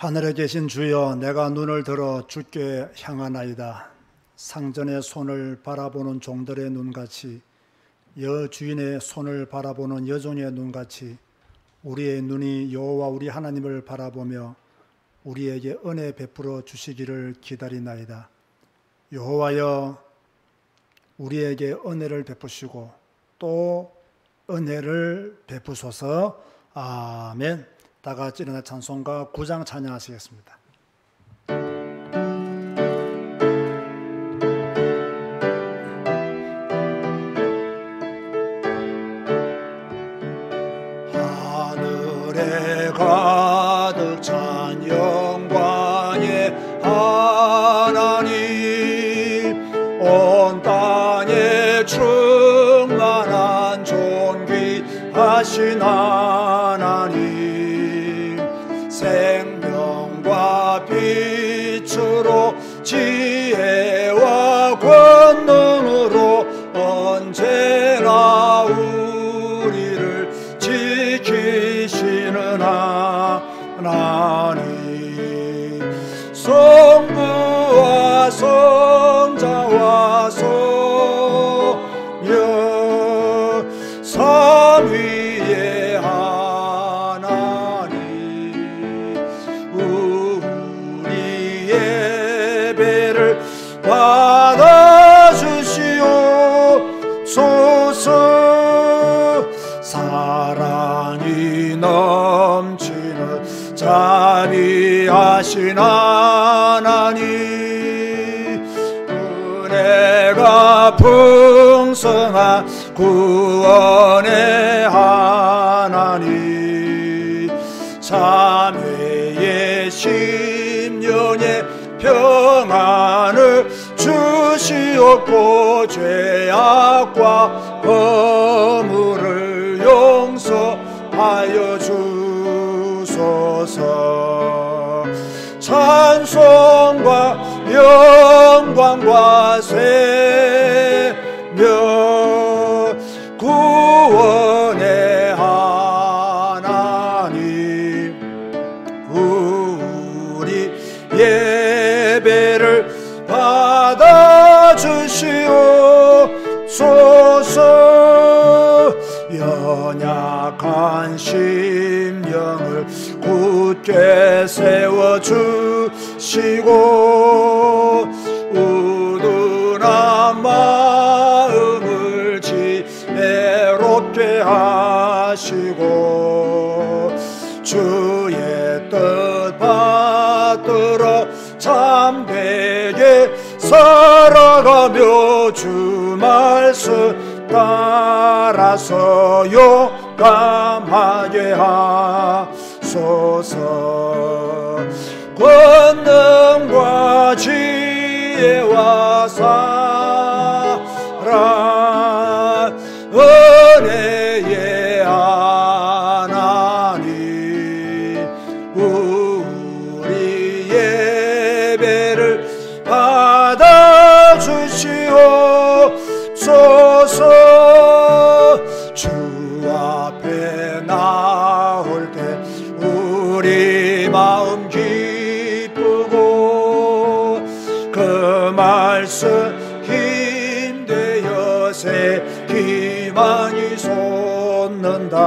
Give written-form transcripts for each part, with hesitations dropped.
하늘에 계신 주여, 내가 눈을 들어 주께 향하나이다. 상전의 손을 바라보는 종들의 눈같이, 여주인의 손을 바라보는 여종의 눈같이 우리의 눈이 여호와 우리 하나님을 바라보며 우리에게 은혜 베풀어 주시기를 기다리나이다. 여호와여, 우리에게 은혜를 베푸시고 또 은혜를 베푸소서. 아멘. 다 같이 일어나 찬송가 9장 찬양하시겠습니다. 하늘에 가득 찬 영광의 하나님, 온 땅에 충만한 존귀하신 하나님, 생명과 빛으로 지혜와 권능으로 언제나 우리를 지키시는 하나님, 성부와 성자와 성령 삼위의 하나님, 우리 예배를 받아주시옵소서. 사랑이 넘치는 자비하신 하나님, 은혜가 풍성한 구원의 하나님, 자매의 심령에 평안을 주시옵고 죄악과 허물을 용서하여 주소서. 찬송과 영광과 생명 구원의 하나님, 우리 예배를 받아주시옵소서. 연약한 심령을 굳게 세워주시고 우둔한 마음을 지혜롭게 하시고 주의 뜻 받들어 참되게 살아가며 주 말씀 따라서 용감하게 하소서. 권능과 지혜와 사랑 은혜의 하나님, 우리 예배를 받아주시옵소서. 주 앞에 나올 때 우리 마음 기쁘고 그 말씀 힘되어 새 희망이 솟는다.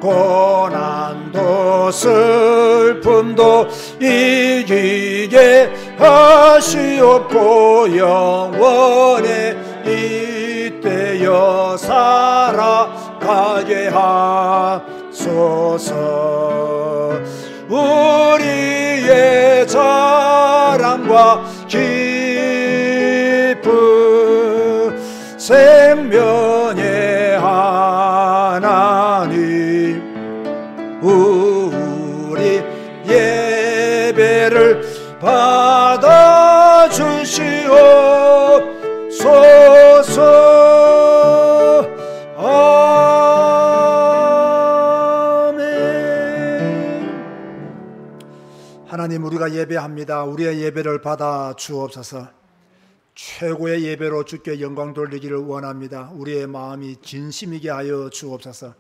고난도 슬픔도 이기게 하시옵고 영원에 이때여 살아가게 하소서. 우리의 자랑과 기쁨 생명의 하나님, 우리 예배를 받아주시옵소서. 아멘. 하나님, 우리가 예배합니다. 우리의 예배를 받아 주옵소서. 최고의 예배로 주께 영광 돌리기를 원합니다. 우리의 마음이 진심이게 하여 주옵소서.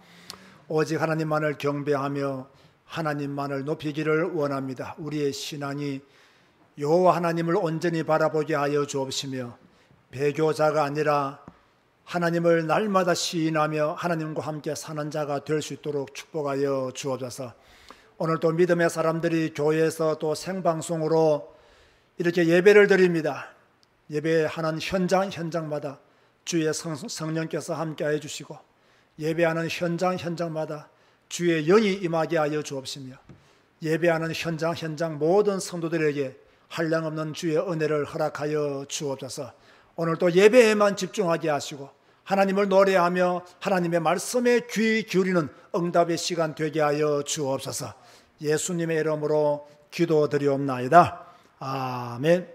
오직 하나님만을 경배하며 하나님만을 높이기를 원합니다. 우리의 신앙이 여호와 하나님을 온전히 바라보게 하여 주옵시며 배교자가 아니라 하나님을 날마다 시인하며 하나님과 함께 사는 자가 될 수 있도록 축복하여 주옵소서. 오늘도 믿음의 사람들이 교회에서 또 생방송으로 이렇게 예배를 드립니다. 예배하는 현장마다 주의 성령께서 함께해 주시고 예배하는 현장마다 주의 영이 임하게 하여 주옵시며 예배하는 현장 모든 성도들에게 한량없는 주의 은혜를 허락하여 주옵소서. 오늘도 예배에만 집중하게 하시고 하나님을 노래하며 하나님의 말씀에 귀 기울이는 응답의 시간 되게 하여 주옵소서. 예수님의 이름으로 기도드리옵나이다. 아멘.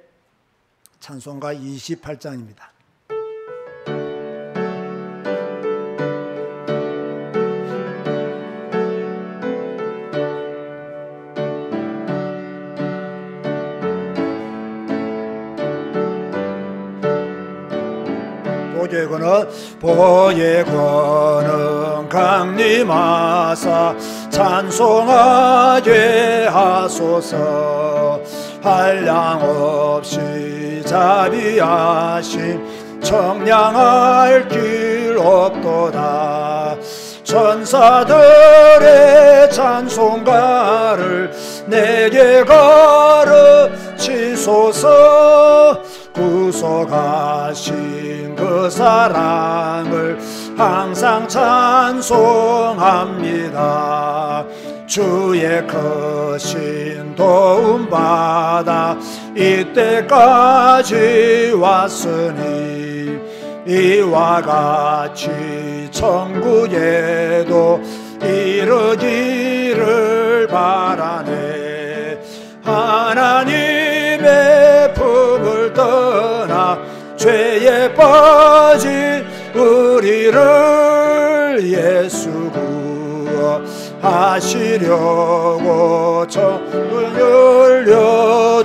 찬송가 28장입니다. 보게 거는 강림하사 찬송하게 하소서. 한량없이 자비하심 청량할 길 없도다. 천사들의 찬송가를 내게 가르치소서. 구속하신 그 사랑을 항상 찬송합니다. 주의 크신 도움 받아 이때까지 왔으니 이와 같이 천국에도 이르기를 바라네. 하나님의 품을 떠나 죄에 빠진 우리를 예수 구하시려고 천을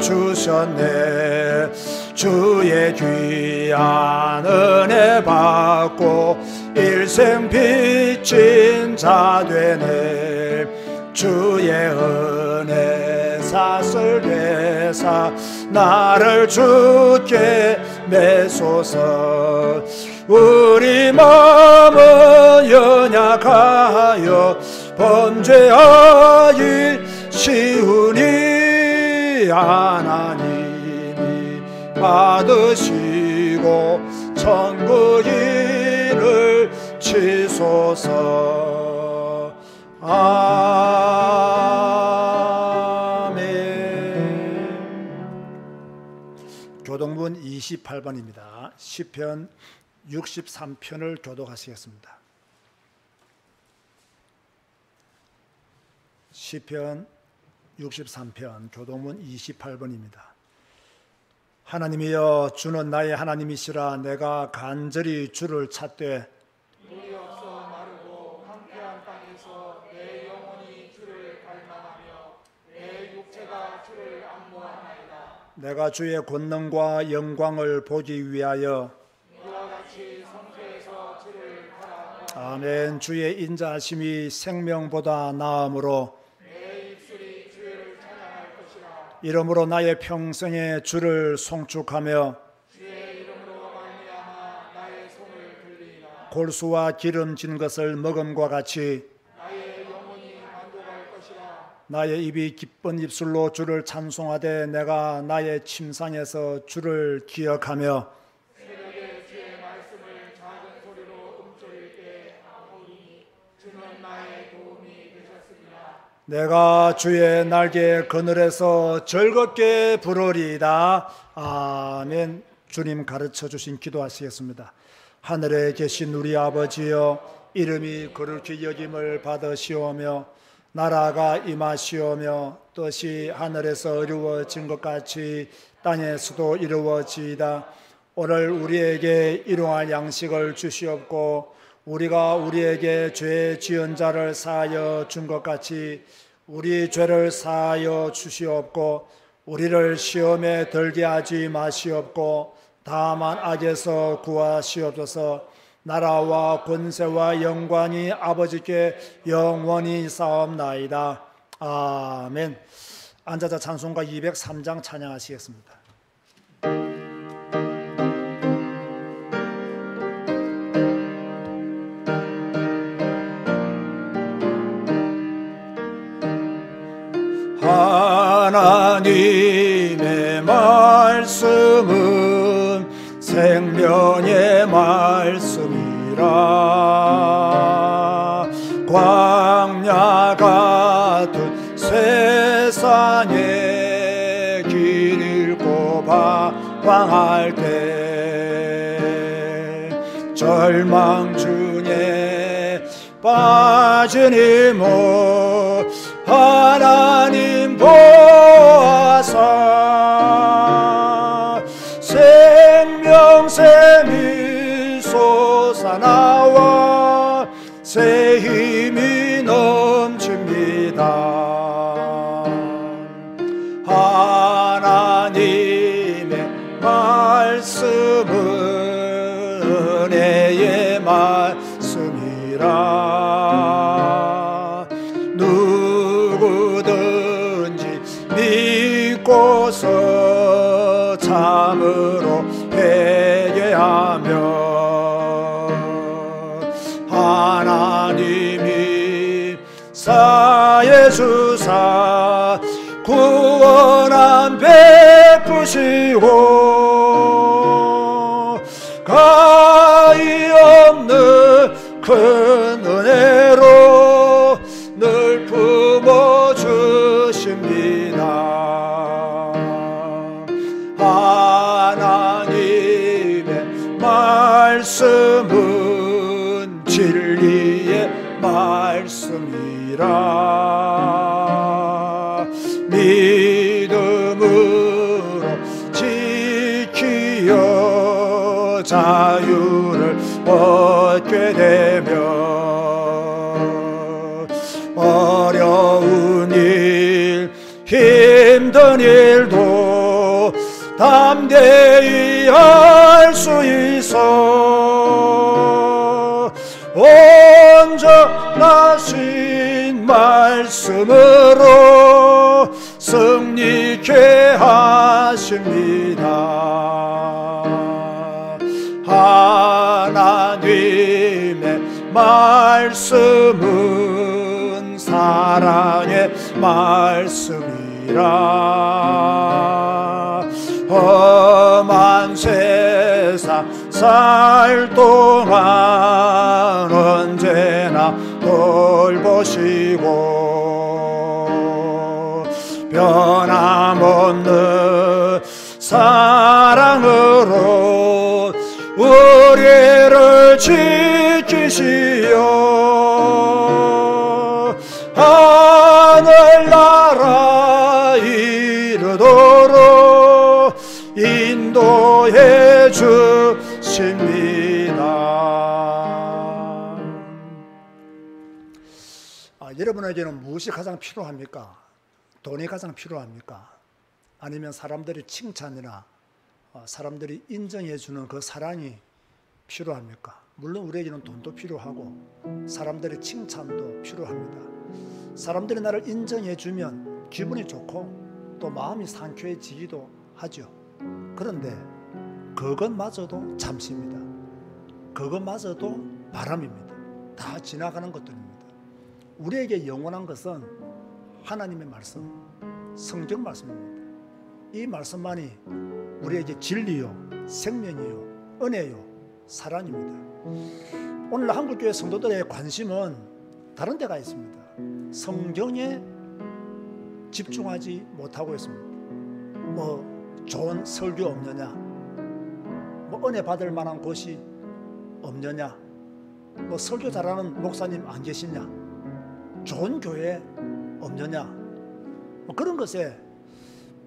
열려주셨네. 주의 귀한 은혜 받고 일생 빚진 자 되네. 주의 은혜 사슬 되사 나를 주께 매소서. 우리 마음은 연약하여 범죄하기 쉬우니 하나님이 받으시고 천국 일을 치소서. 아멘. 교동문 28번입니다. 시편 63편을 교독하시겠습니다. 시편 63편 교동문 28번입니다. 하나님이여 주는 나의 하나님이시라. 내가 간절히 주를 찾되 물이 없어 마르고 황폐한 땅에서 내 영혼이 주를 갈망하며 내 육체가 주를 안무하나이다. 내가 주의 권능과 영광을 보기 위하여 이와 같이 성소에서 주를 바라보아 아멘. 주의 인자하심이 생명보다 나음으로 내 입술이 주를 찬양할 것이라. 이러므로 나의 평생에 주를 송축하며 주의 이름으로 말미암아 나의 손을 들리리라. 골수와 기름진 것을 먹음과 같이 나의 영혼이 만족할 것이라. 나의 입이 기쁜 입술로 주를 찬송하되 내가 나의 침상에서 주를 기억하며 새벽에 주의 말씀을 작은 소리로 움켜릴 때 아오니 주는 나의 도움이 되셨습니다. 내가 주의 날개 그늘에서 즐겁게 부르리이다. 아멘. 주님 가르쳐 주신 기도하시겠습니다. 하늘에 계신 우리 아버지여, 이름이 거룩히 여김을 받으시오며 나라가 임하시오며 뜻이 하늘에서 이루어진 것 같이 땅에서도 이루어지이다. 오늘 우리에게 일용할 양식을 주시옵고 우리가 우리에게 죄 지은 자를 사하여 준 것 같이 우리 죄를 사하여 주시옵고 우리를 시험에 들게 하지 마시옵고 다만 악에서 구하시옵소서. 나라와 권세와 영광이 아버지께 영원히 싸움나이다. 아멘. 앉아자 찬송가 203장 찬양하시겠습니다. 하나님의 말씀은 생명의 말씀이라. 광야 같은 세상에 길 잃고 방황할 때, 절망 중에 빠진 이모 하나님 보아사 생명샘이 솟아나와 새 힘이 넘칩니다. 하나님의 말씀은 은혜의 말씀이라. 누구든지 믿고서 참으로 회개하며 하나님이 사해 주사 구원함 베푸시고 가히 없는 큰 은혜로 늘 품어주십니다. 하나님의 말씀은 진리의 말씀이라. 믿음으로 지키어 자유를 얻게 되며 어려운 일 힘든 일도 담대히 할 수 있어 온전하신 말씀으로 승리케 하십니다. 하나님의 말씀은 사랑의 말씀이라. 험한 세상 살 동안 언제나 돌보시고 변함없는 사랑으로 우리를 지키시어 하늘나라 이르도록 인도해 주십니다. 여러분에게는 무엇이 가장 필요합니까? 돈이 가장 필요합니까? 아니면 사람들의 칭찬이나 사람들이 인정해 주는 그 사랑이 필요합니까? 물론 우리에게는 돈도 필요하고 사람들의 칭찬도 필요합니다. 사람들이 나를 인정해 주면 기분이 좋고 또 마음이 상쾌해지기도 하죠. 그런데 그것마저도 잠시입니다. 그것마저도 바람입니다. 다 지나가는 것들입니다. 우리에게 영원한 것은 하나님의 말씀, 성경 말씀입니다. 이 말씀만이 우리에게 진리요, 생명이요, 은혜요, 사랑입니다. 오늘 한국교회 성도들의 관심은 다른 데가 있습니다. 성경에 집중하지 못하고 있습니다. 뭐 좋은 설교 없느냐, 뭐 은혜 받을 만한 곳이 없느냐, 뭐 설교 잘하는 목사님 안 계시냐, 좋은 교회 없느냐, 뭐 그런 것에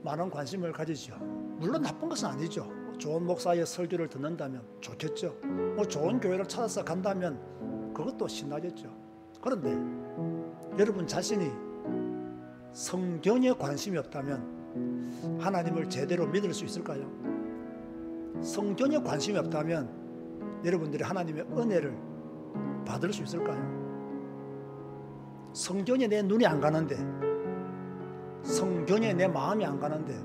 많은 관심을 가지죠. 물론 나쁜 것은 아니죠. 좋은 목사의 설교를 듣는다면 좋겠죠. 뭐 좋은 교회를 찾아서 간다면 그것도 신나겠죠. 그런데 여러분 자신이 성경에 관심이 없다면 하나님을 제대로 믿을 수 있을까요? 성경에 관심이 없다면 여러분들이 하나님의 은혜를 받을 수 있을까요? 성경에 내 눈이 안 가는데 성경에 내 마음이 안 가는데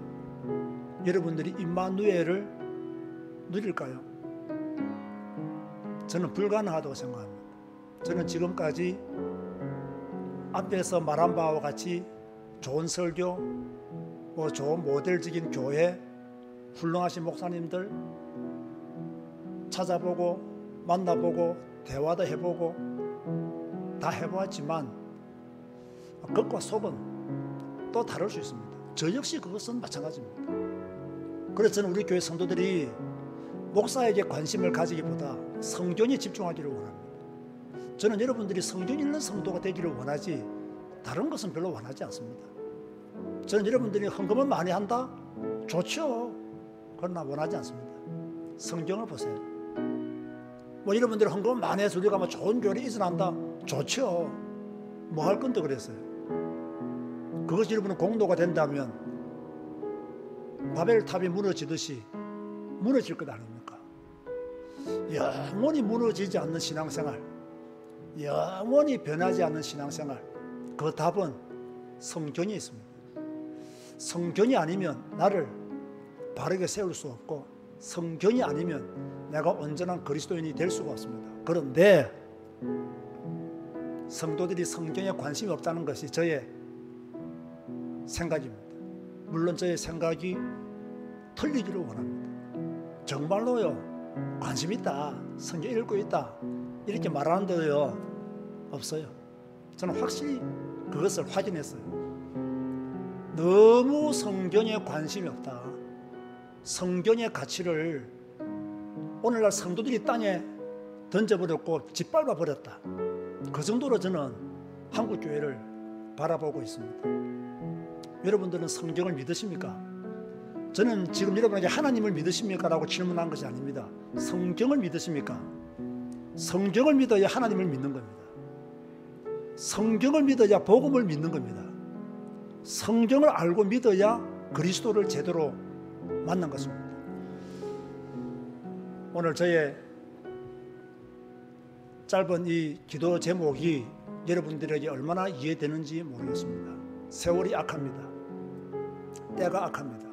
여러분들이 임마누엘을 누릴까요? 저는 불가능하다고 생각합니다. 저는 지금까지 앞에서 말한 바와 같이 좋은 설교, 좋은 모델적인 교회, 훌륭하신 목사님들 찾아보고 만나보고 대화도 해보고 다 해보았지만 겉과 속은 또 다를 수 있습니다. 저 역시 그것은 마찬가지입니다. 그래서 저는 우리 교회 성도들이 목사에게 관심을 가지기보다 성경에 집중하기를 원합니다. 저는 여러분들이 성경 읽는 성도가 되기를 원하지 다른 것은 별로 원하지 않습니다. 저는 여러분들이 헌금을 많이 한다? 좋죠. 그러나 원하지 않습니다. 성경을 보세요. 여러분들이 헌금을 많이 해서 우리가 좋은 교회를 이전한다? 좋죠. 뭐 할 건데 그랬어요. 그것이 여러분의 공로가 된다면 바벨탑이 무너지듯이 무너질 것 아닙니까? 영원히 무너지지 않는 신앙생활, 영원히 변하지 않는 신앙생활, 그 답은 성경에 있습니다. 성경이 아니면 나를 바르게 세울 수 없고 성경이 아니면 내가 온전한 그리스도인이 될 수가 없습니다. 그런데 성도들이 성경에 관심이 없다는 것이 저의 생각입니다. 물론 저의 생각이 틀리기를 원합니다. 정말로요, 관심 있다, 성경 읽고 있다 이렇게 말하는 데요 없어요. 저는 확실히 그것을 확인했어요. 너무 성경에 관심이 없다. 성경의 가치를 오늘날 성도들이 땅에 던져버렸고 짓밟아 버렸다. 그 정도로 저는 한국 교회를 바라보고 있습니다. 여러분들은 성경을 믿으십니까? 저는 지금 여러분에게 하나님을 믿으십니까? 라고 질문한 것이 아닙니다. 성경을 믿으십니까? 성경을 믿어야 하나님을 믿는 겁니다. 성경을 믿어야 복음을 믿는 겁니다. 성경을 알고 믿어야 그리스도를 제대로 만난 것입니다. 오늘 저의 짧은 이 기도 제목이 여러분들에게 얼마나 이해되는지 모르겠습니다. 세월이 악합니다. 때가 악합니다.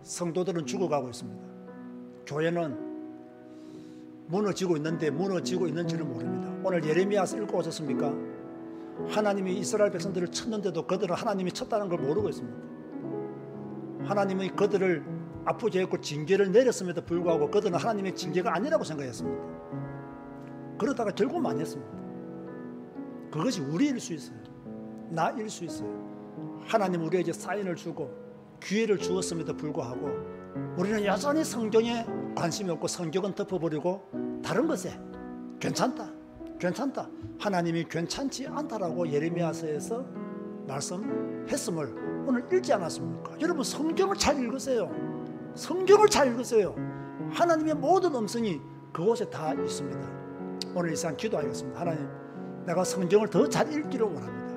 성도들은 죽어가고 있습니다. 교회는 무너지고 있는데 무너지고 있는지를 모릅니다. 오늘 예레미야서 읽고 오셨습니까? 하나님이 이스라엘 백성들을 쳤는데도 그들은 하나님이 쳤다는 걸 모르고 있습니다. 하나님이 그들을 아프게 했고 징계를 내렸음에도 불구하고 그들은 하나님의 징계가 아니라고 생각했습니다. 그러다가 결국 많이 했습니다. 그것이 우리일 수 있어요. 나일 수 있어요. 하나님 우리에게 사인을 주고 기회를 주었음에도 불구하고 우리는 여전히 성경에 관심이 없고 성경은 덮어버리고 다른 것에 괜찮다, 괜찮다, 하나님이 괜찮지 않다라고 예레미야서에서 말씀했음을 오늘 읽지 않았습니까? 여러분 성경을 잘 읽으세요. 성경을 잘 읽으세요. 하나님의 모든 음성이 그곳에 다 있습니다. 오늘 이 시간 기도하겠습니다. 하나님, 내가 성경을 더 잘 읽기를 원합니다.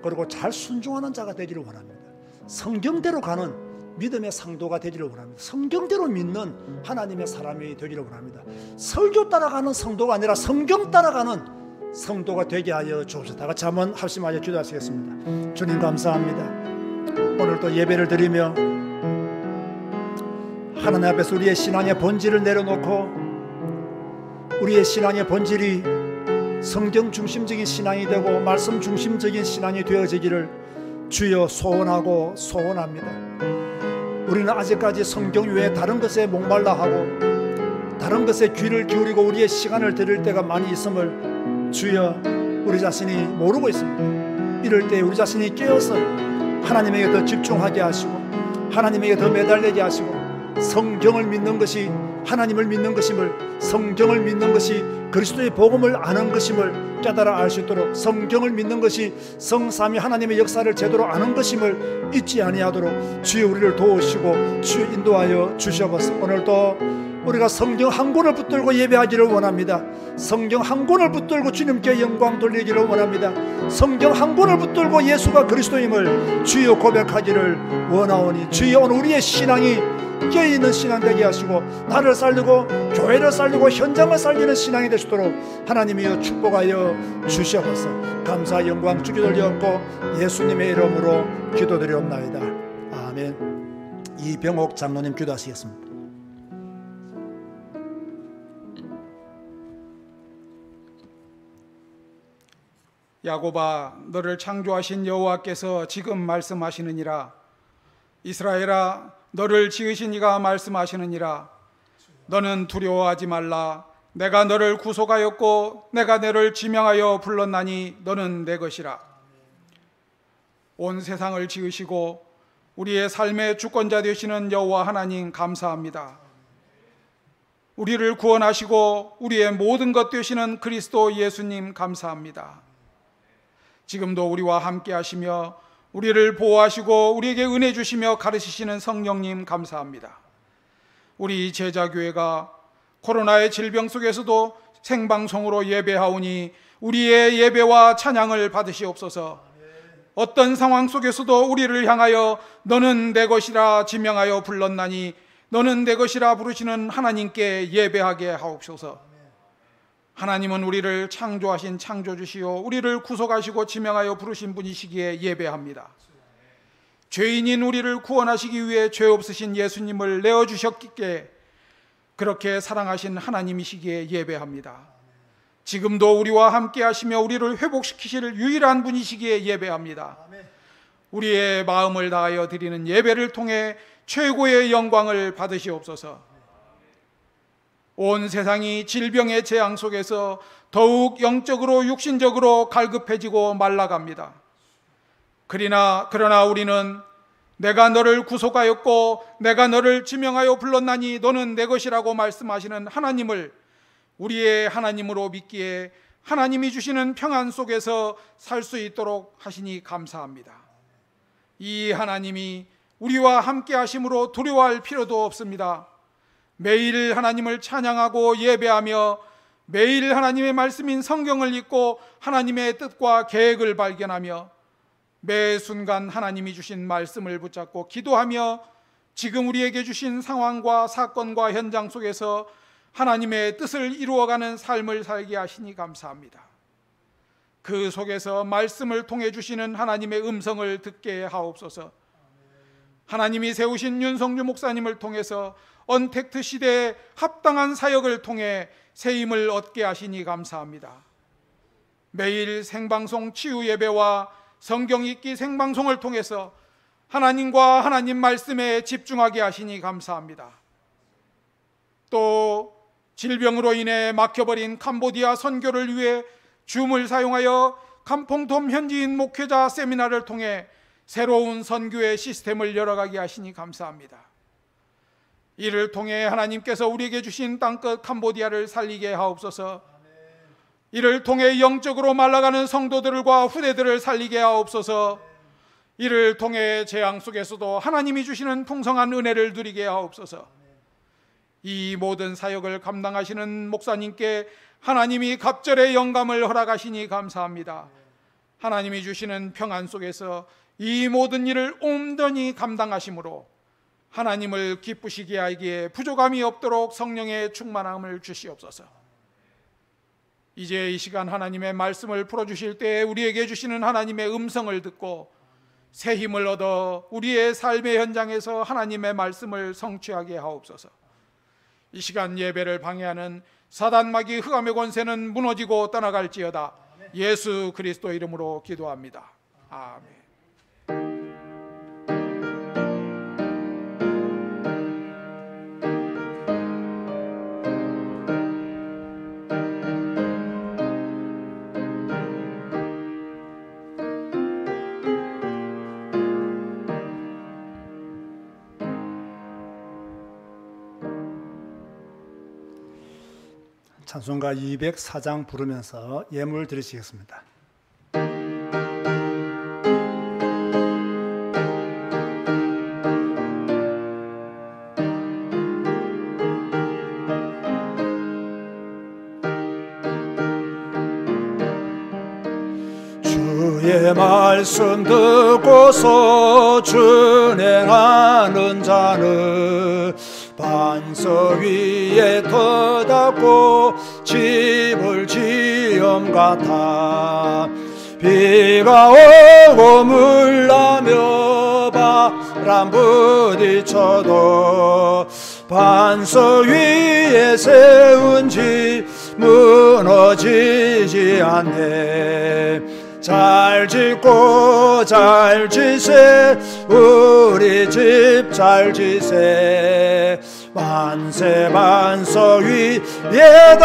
그리고 잘 순종하는 자가 되기를 원합니다. 성경대로 가는 믿음의 상도가 되기를 원합니다. 성경대로 믿는 하나님의 사람이 되기를 원합니다. 설교 따라가는 성도가 아니라 성경 따라가는 성도가 되게 하여 주옵소서. 다 같이 한번 합심하여 기도하시겠습니다. 주님 감사합니다. 오늘도 예배를 드리며 하나님 앞에서 우리의 신앙의 본질을 내려놓고 우리의 신앙의 본질이 성경 중심적인 신앙이 되고 말씀 중심적인 신앙이 되어지기를 주여 소원하고 소원합니다. 우리는 아직까지 성경 외에 다른 것에 목말라 하고 다른 것에 귀를 기울이고 우리의 시간을 드릴 때가 많이 있음을 주여 우리 자신이 모르고 있습니다. 이럴 때 우리 자신이 깨어서 하나님에게 더 집중하게 하시고 하나님에게 더 매달리게 하시고 성경을 믿는 것이 하나님을 믿는 것임을, 성경을 믿는 것이 그리스도의 복음을 아는 것임을 깨달아 알 수 있도록, 성경을 믿는 것이 성삼위 하나님의 역사를 제대로 아는 것임을 잊지 아니하도록 주여 우리를 도우시고 주여 인도하여 주시옵소서. 오늘도 우리가 성경 한 권을 붙들고 예배하기를 원합니다. 성경 한 권을 붙들고 주님께 영광 돌리기를 원합니다. 성경 한 권을 붙들고 예수가 그리스도임을 주여 고백하기를 원하오니 주여 오늘 우리의 신앙이 깨어있는 신앙 되게 하시고 나를 살리고 교회를 살리고 현장을 살리는 신앙이 되시도록 하나님이여 축복하여 주시옵소서. 감사 영광 주께 돌려옵고 예수님의 이름으로 기도드리옵나이다. 아멘. 이병옥 장로님 기도하시겠습니다. 야곱아, 너를 창조하신 여호와께서 지금 말씀하시느니라. 이스라엘아, 너를 지으신 이가 말씀하시느니라. 너는 두려워하지 말라. 내가 너를 구속하였고 내가 너를 지명하여 불렀나니 너는 내 것이라. 온 세상을 지으시고 우리의 삶의 주권자 되시는 여호와 하나님 감사합니다. 우리를 구원하시고 우리의 모든 것 되시는 그리스도 예수님 감사합니다. 지금도 우리와 함께 하시며 우리를 보호하시고 우리에게 은혜 주시며 가르치시는 성령님 감사합니다. 우리 제자교회가 코로나의 질병 속에서도 생방송으로 예배하오니 우리의 예배와 찬양을 받으시옵소서. 어떤 상황 속에서도 우리를 향하여 너는 내 것이라 지명하여 불렀나니 너는 내 것이라 부르시는 하나님께 예배하게 하옵소서. 하나님은 우리를 창조하신 창조주시요 우리를 구속하시고 지명하여 부르신 분이시기에 예배합니다. 죄인인 우리를 구원하시기 위해 죄 없으신 예수님을 내어주셨기에 그렇게 사랑하신 하나님이시기에 예배합니다. 지금도 우리와 함께 하시며 우리를 회복시키실 유일한 분이시기에 예배합니다. 우리의 마음을 다하여 드리는 예배를 통해 최고의 영광을 받으시옵소서. 온 세상이 질병의 재앙 속에서 더욱 영적으로 육신적으로 갈급해지고 말라갑니다. 그러나 우리는 내가 너를 구속하였고 내가 너를 지명하여 불렀나니 너는 내 것이라고 말씀하시는 하나님을 우리의 하나님으로 믿기에 하나님이 주시는 평안 속에서 살 수 있도록 하시니 감사합니다. 이 하나님이 우리와 함께 하심으로 두려워할 필요도 없습니다. 매일 하나님을 찬양하고 예배하며 매일 하나님의 말씀인 성경을 읽고 하나님의 뜻과 계획을 발견하며 매 순간 하나님이 주신 말씀을 붙잡고 기도하며 지금 우리에게 주신 상황과 사건과 현장 속에서 하나님의 뜻을 이루어가는 삶을 살게 하시니 감사합니다. 그 속에서 말씀을 통해 주시는 하나님의 음성을 듣게 하옵소서. 하나님이 세우신 윤성주 목사님을 통해서 언택트 시대에 합당한 사역을 통해 새 힘을 얻게 하시니 감사합니다. 매일 생방송 치유 예배와 성경 읽기 생방송을 통해서 하나님과 하나님 말씀에 집중하게 하시니 감사합니다. 또 질병으로 인해 막혀버린 캄보디아 선교를 위해 줌을 사용하여 감퐁돔 현지인 목회자 세미나를 통해 새로운 선교의 시스템을 열어가게 하시니 감사합니다. 이를 통해 하나님께서 우리에게 주신 땅끝 캄보디아를 살리게 하옵소서. 이를 통해 영적으로 말라가는 성도들과 후대들을 살리게 하옵소서. 이를 통해 재앙 속에서도 하나님이 주시는 풍성한 은혜를 누리게 하옵소서. 이 모든 사역을 감당하시는 목사님께 하나님이 갑절의 영감을 허락하시니 감사합니다. 하나님이 주시는 평안 속에서 이 모든 일을 온전히 감당하심으로 하나님을 기쁘시게 하기에 부족함이 없도록 성령의 충만함을 주시옵소서. 이제 이 시간 하나님의 말씀을 풀어주실 때에 우리에게 주시는 하나님의 음성을 듣고 새 힘을 얻어 우리의 삶의 현장에서 하나님의 말씀을 성취하게 하옵소서. 이 시간 예배를 방해하는 사단마귀 흑암의 권세는 무너지고 떠나갈지어다. 예수 그리스도 이름으로 기도합니다. 아멘. 찬송가 204장 부르면서 예물 드리시겠습니다. 주의 말씀 듣고서 준행하는 자는 반석 위에 터닫고 집을 지음 같아. 비가 오고 물나며 바람 부딪혀도 반석 위에 세운 집 무너지지 않네. 잘 짓고 잘 지세 우리 집 잘 지세. 만세 반석 위에다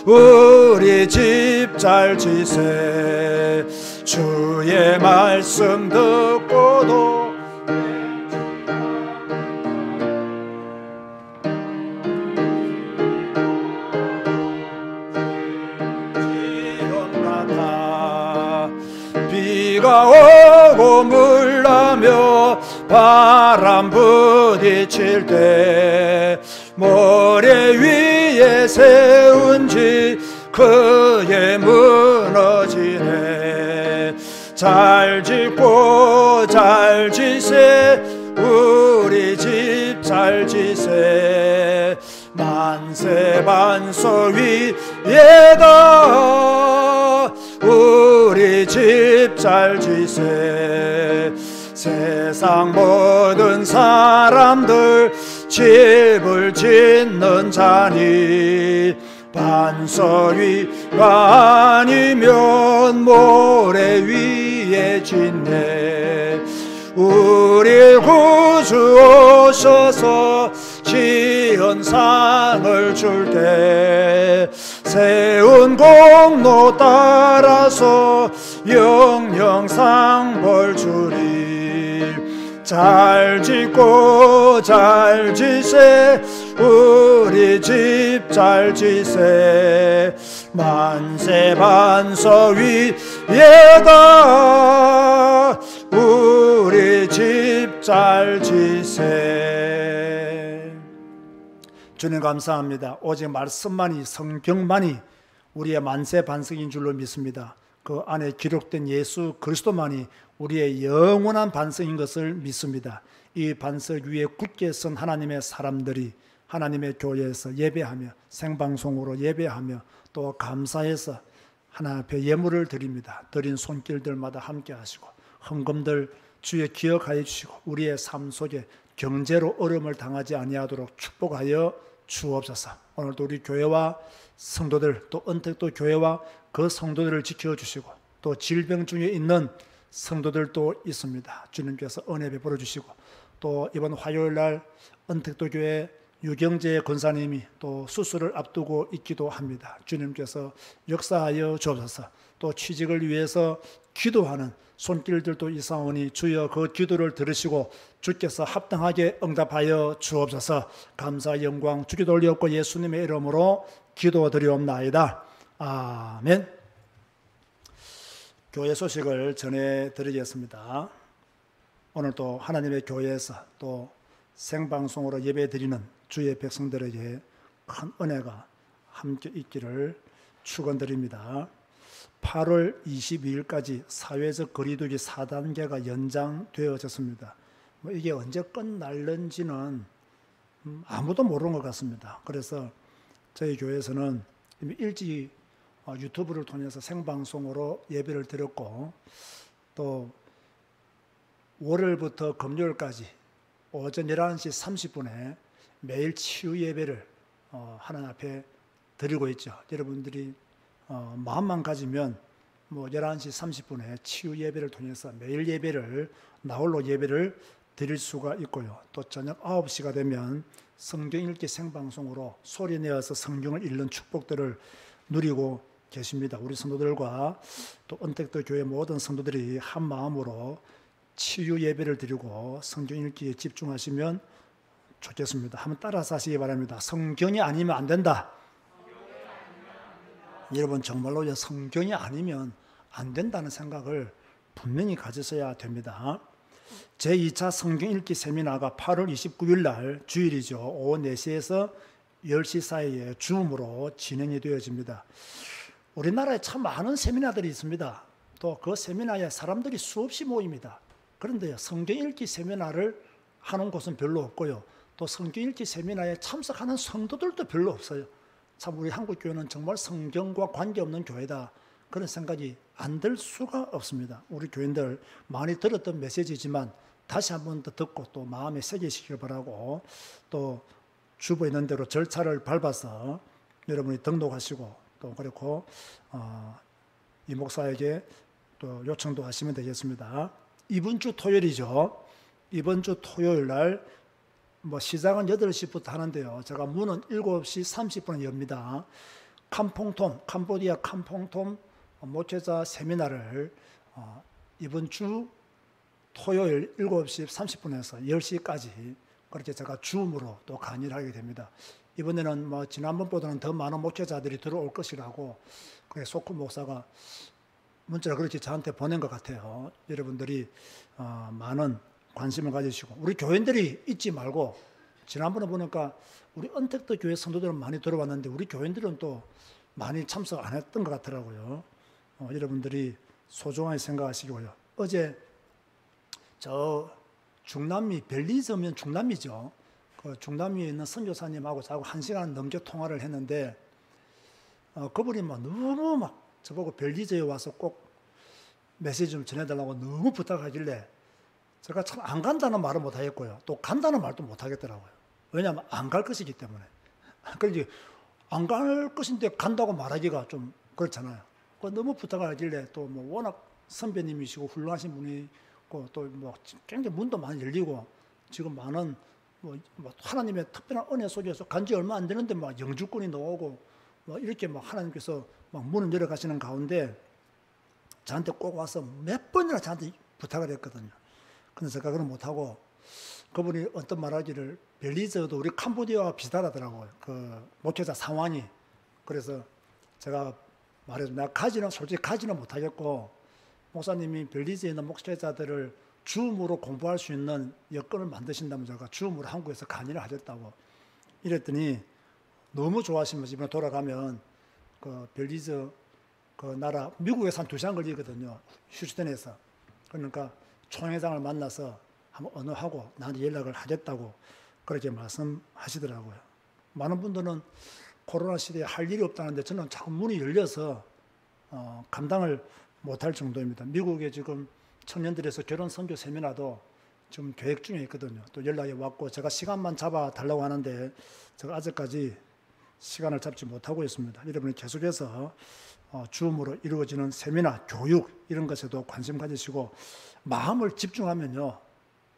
우리 집 잘 지세. 주의 말씀 듣고도 비가 오고 물나며 바람 부딪힐 때 모래 위에 세운 집 그에 무너지네. 잘 짓고 잘 지세 우리 집 잘 지세. 만세 반석 위에다 우리 집 잘 지세. 세상 모든 사람들 집을 짓는 자니 반석 위가 아니면 모래 위에 짓네. 우리 구주 오셔서 지은 상을 줄 때 세운 공로 따라서 영영상 벌 주리. 잘 짓고 잘 지세 우리 집 잘 지세. 만세 반석 위에다 우리 집 잘 지세. 주님 감사합니다. 오직 말씀만이 성경만이 우리의 만세 반석인 줄로 믿습니다. 그 안에 기록된 예수 그리스도만이 우리의 영원한 반석인 것을 믿습니다. 이 반석 위에 굳게 선 하나님의 사람들이 하나님의 교회에서 예배하며 생방송으로 예배하며 또 감사해서 하나님 앞에 예물을 드립니다. 드린 손길들마다 함께 하시고 헌금들 주의 기억하여 주시고 우리의 삶 속에 경제로 어려움을 당하지 아니하도록 축복하여 주옵소서. 오늘도 우리 교회와 성도들 또 언택도 교회와 그 성도들을 지켜주시고 또 질병 중에 있는 성도들도 있습니다. 주님께서 은혜 베풀어 주시고 또 이번 화요일날 언택도 교회 유경재 권사님이 또 수술을 앞두고 있기도 합니다. 주님께서 역사하여 주옵소서. 또 취직을 위해서 기도하는 손길들도 있사오니 주여 그 기도를 들으시고 주께서 합당하게 응답하여 주옵소서. 감사 영광 주께 돌리옵고 예수님의 이름으로 기도드리옵나이다. 아멘. 교회 소식을 전해드리겠습니다. 오늘도 하나님의 교회에서 또 생방송으로 예배드리는 주의 백성들에게 큰 은혜가 함께 있기를 축원드립니다. 8월 22일까지 사회적 거리두기 4단계가 연장되어졌습니다. 이게 언제 끝날는지는 아무도 모르는 것 같습니다. 그래서 저희 교회에서는 이미 일찍 유튜브를 통해서 생방송으로 예배를 드렸고 또 월요일부터 금요일까지 오전 11시 30분에 매일 치유 예배를 하나님 앞에 드리고 있죠. 여러분들이 마음만 가지면 11시 30분에 치유 예배를 통해서 매일 예배를 나홀로 예배를 드릴 수가 있고요. 또 저녁 9시가 되면 성경 읽기 생방송으로 소리 내어서 성경을 읽는 축복들을 누리고 계십니다. 우리 성도들과 또 언택도 교회 모든 성도들이 한 마음으로 치유 예배를 드리고 성경 읽기에 집중하시면 좋겠습니다. 한번 따라서 하시기 바랍니다. 성경이 아니면 안 된다. 여러분 정말로 성경이 아니면 안 된다는 생각을 분명히 가지셔야 됩니다. 제2차 성경 읽기 세미나가 8월 29일 날 주일이죠. 오후 4시에서 10시 사이에 줌으로 진행이 되어집니다. 우리나라에 참 많은 세미나들이 있습니다. 또 그 세미나에 사람들이 수없이 모입니다. 그런데 성경 읽기 세미나를 하는 곳은 별로 없고요. 또 성경 읽기 세미나에 참석하는 성도들도 별로 없어요. 참 우리 한국교회는 정말 성경과 관계없는 교회다. 그런 생각이 안 들 수가 없습니다. 우리 교인들 많이 들었던 메시지지만 다시 한 번 더 듣고 또 마음에 새기시길 바라고, 또 주부에 있는 대로 절차를 밟아서 여러분이 등록하시고, 또 그리고 이 목사에게 또 요청도 하시면 되겠습니다. 이번 주 토요일이죠. 이번 주 토요일 날 시작은 8시부터 하는데요. 제가 문은 7시 30분에 엽니다. 캄보디아 캄퐁톰 목회자 세미나를 이번 주 토요일 7시 30분에서 10시까지 그렇게 제가 줌으로 또 강의를 하게 됩니다. 이번에는 지난번보다는 더 많은 목회자들이 들어올 것이라고 소쿠 목사가 문자를 그렇게 저한테 보낸 것 같아요. 여러분들이 많은 관심을 가지시고, 우리 교인들이 잊지 말고, 지난번에 보니까 우리 언택트 교회 성도들은 많이 들어왔는데 우리 교인들은 또 많이 참석 안 했던 것 같더라고요. 여러분들이 소중하게 생각하시고요. 어제 저 중남미, 벨리즈면 중남미죠. 그 중남미에 있는 선교사님하고 저하고 1시간 넘게 통화를 했는데 그분이 너무 저보고 벨리즈에 와서 꼭 메시지 좀 전해달라고 너무 부탁하길래 제가 참 안 간다는 말은 못하겠고요. 또 간다는 말도 못하겠더라고요. 왜냐하면 안 갈 것이기 때문에. 그러지 안 갈 것인데 간다고 말하기가 좀 그렇잖아요. 너무 부탁을 하길래 또 워낙 선배님이시고 훌륭하신 분이고 또 굉장히 문도 많이 열리고 지금 많은 하나님의 특별한 은혜 속에서 간지 얼마 안 되는데 영주권이 나오고 이렇게 하나님께서 문을 열어가시는 가운데 저한테 꼭 와서 몇 번이나 저한테 부탁을 했거든요. 근데 제가 그걸 못하고 그분이 어떤 말하기를 벨리즈도 우리 캄보디아와 비슷하더라고요. 그 목회자 상황이. 그래서 제가 말해서 내가 솔직히 가지는 못하겠고 목사님이 벨리즈에 있는 목회자들을 줌으로 공부할 수 있는 여건을 만드신다면 제가 줌으로 한국에서 강의를 하겠다고 이랬더니 너무 좋아하시면서 이번에 돌아가면 그 벨리즈 그 나라 미국에서 한 2시간 걸리거든요. 휴스턴에서. 그러니까 총회장을 만나서 한번 언어하고 나한테 연락을 하겠다고 그렇게 말씀하시더라고요. 많은 분들은 코로나 시대에 할 일이 없다는데 저는 자꾸 문이 열려서 감당을 못할 정도입니다. 미국에 지금 청년들에서 결혼 선교 세미나도 지금 계획 중에 있거든요. 또 연락이 왔고 제가 시간만 잡아 달라고 하는데 제가 아직까지 시간을 잡지 못하고 있습니다. 여러분이 계속해서 줌으로 이루어지는 세미나, 교육 이런 것에도 관심 가지시고 마음을 집중하면요,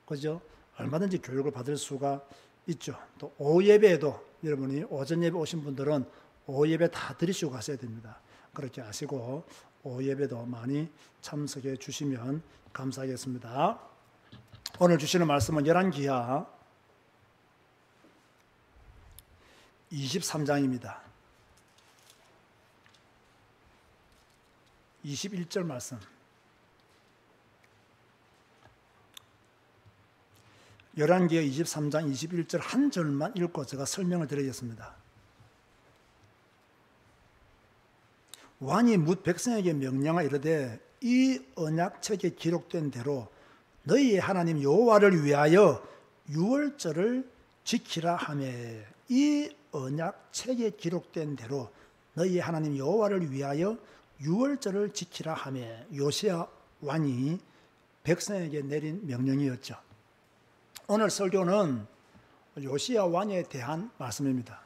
그죠? 얼마든지 교육을 받을 수가 있죠. 또 오후 예배에도 여러분이 오전 예배 오신 분들은 오후 예배 다 드리시고 가셔야 됩니다. 그렇게 아시고 오후 예배도 많이 참석해 주시면 감사하겠습니다. 오늘 주시는 말씀은 열왕기하 23장입니다. 21절 말씀. 열왕기하 23장 21절 한 절만 읽고 제가 설명을 드리겠습니다. 왕이 뭇 백성에게 명령하 이르되 이 언약책에 기록된 대로 너희의 하나님 여호와를 위하여 유월절을 지키라 하며, 이 언약책에 기록된 대로 너희의 하나님 여호와를 위하여 유월절을 지키라 하며 요시야 왕이 백성에게 내린 명령이었죠. 오늘 설교는 요시야 왕에 대한 말씀입니다.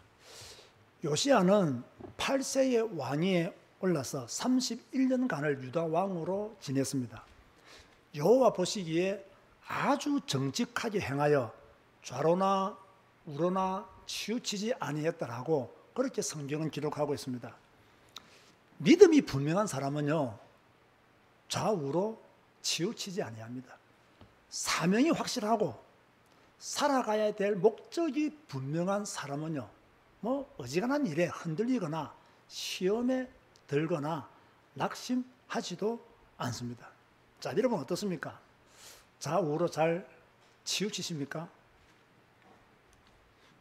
요시야는 8세의 왕위에 올라서 31년간을 유다 왕으로 지냈습니다. 여호와 보시기에 아주 정직하게 행하여 좌로나 우로나 치우치지 아니했다라고 그렇게 성경은 기록하고 있습니다. 믿음이 분명한 사람은요, 좌우로 치우치지 아니합니다. 사명이 확실하고 살아가야 될 목적이 분명한 사람은요, 어지간한 일에 흔들리거나 시험에 들거나 낙심하지도 않습니다. 자, 여러분 어떻습니까? 좌우로 잘 치우치십니까?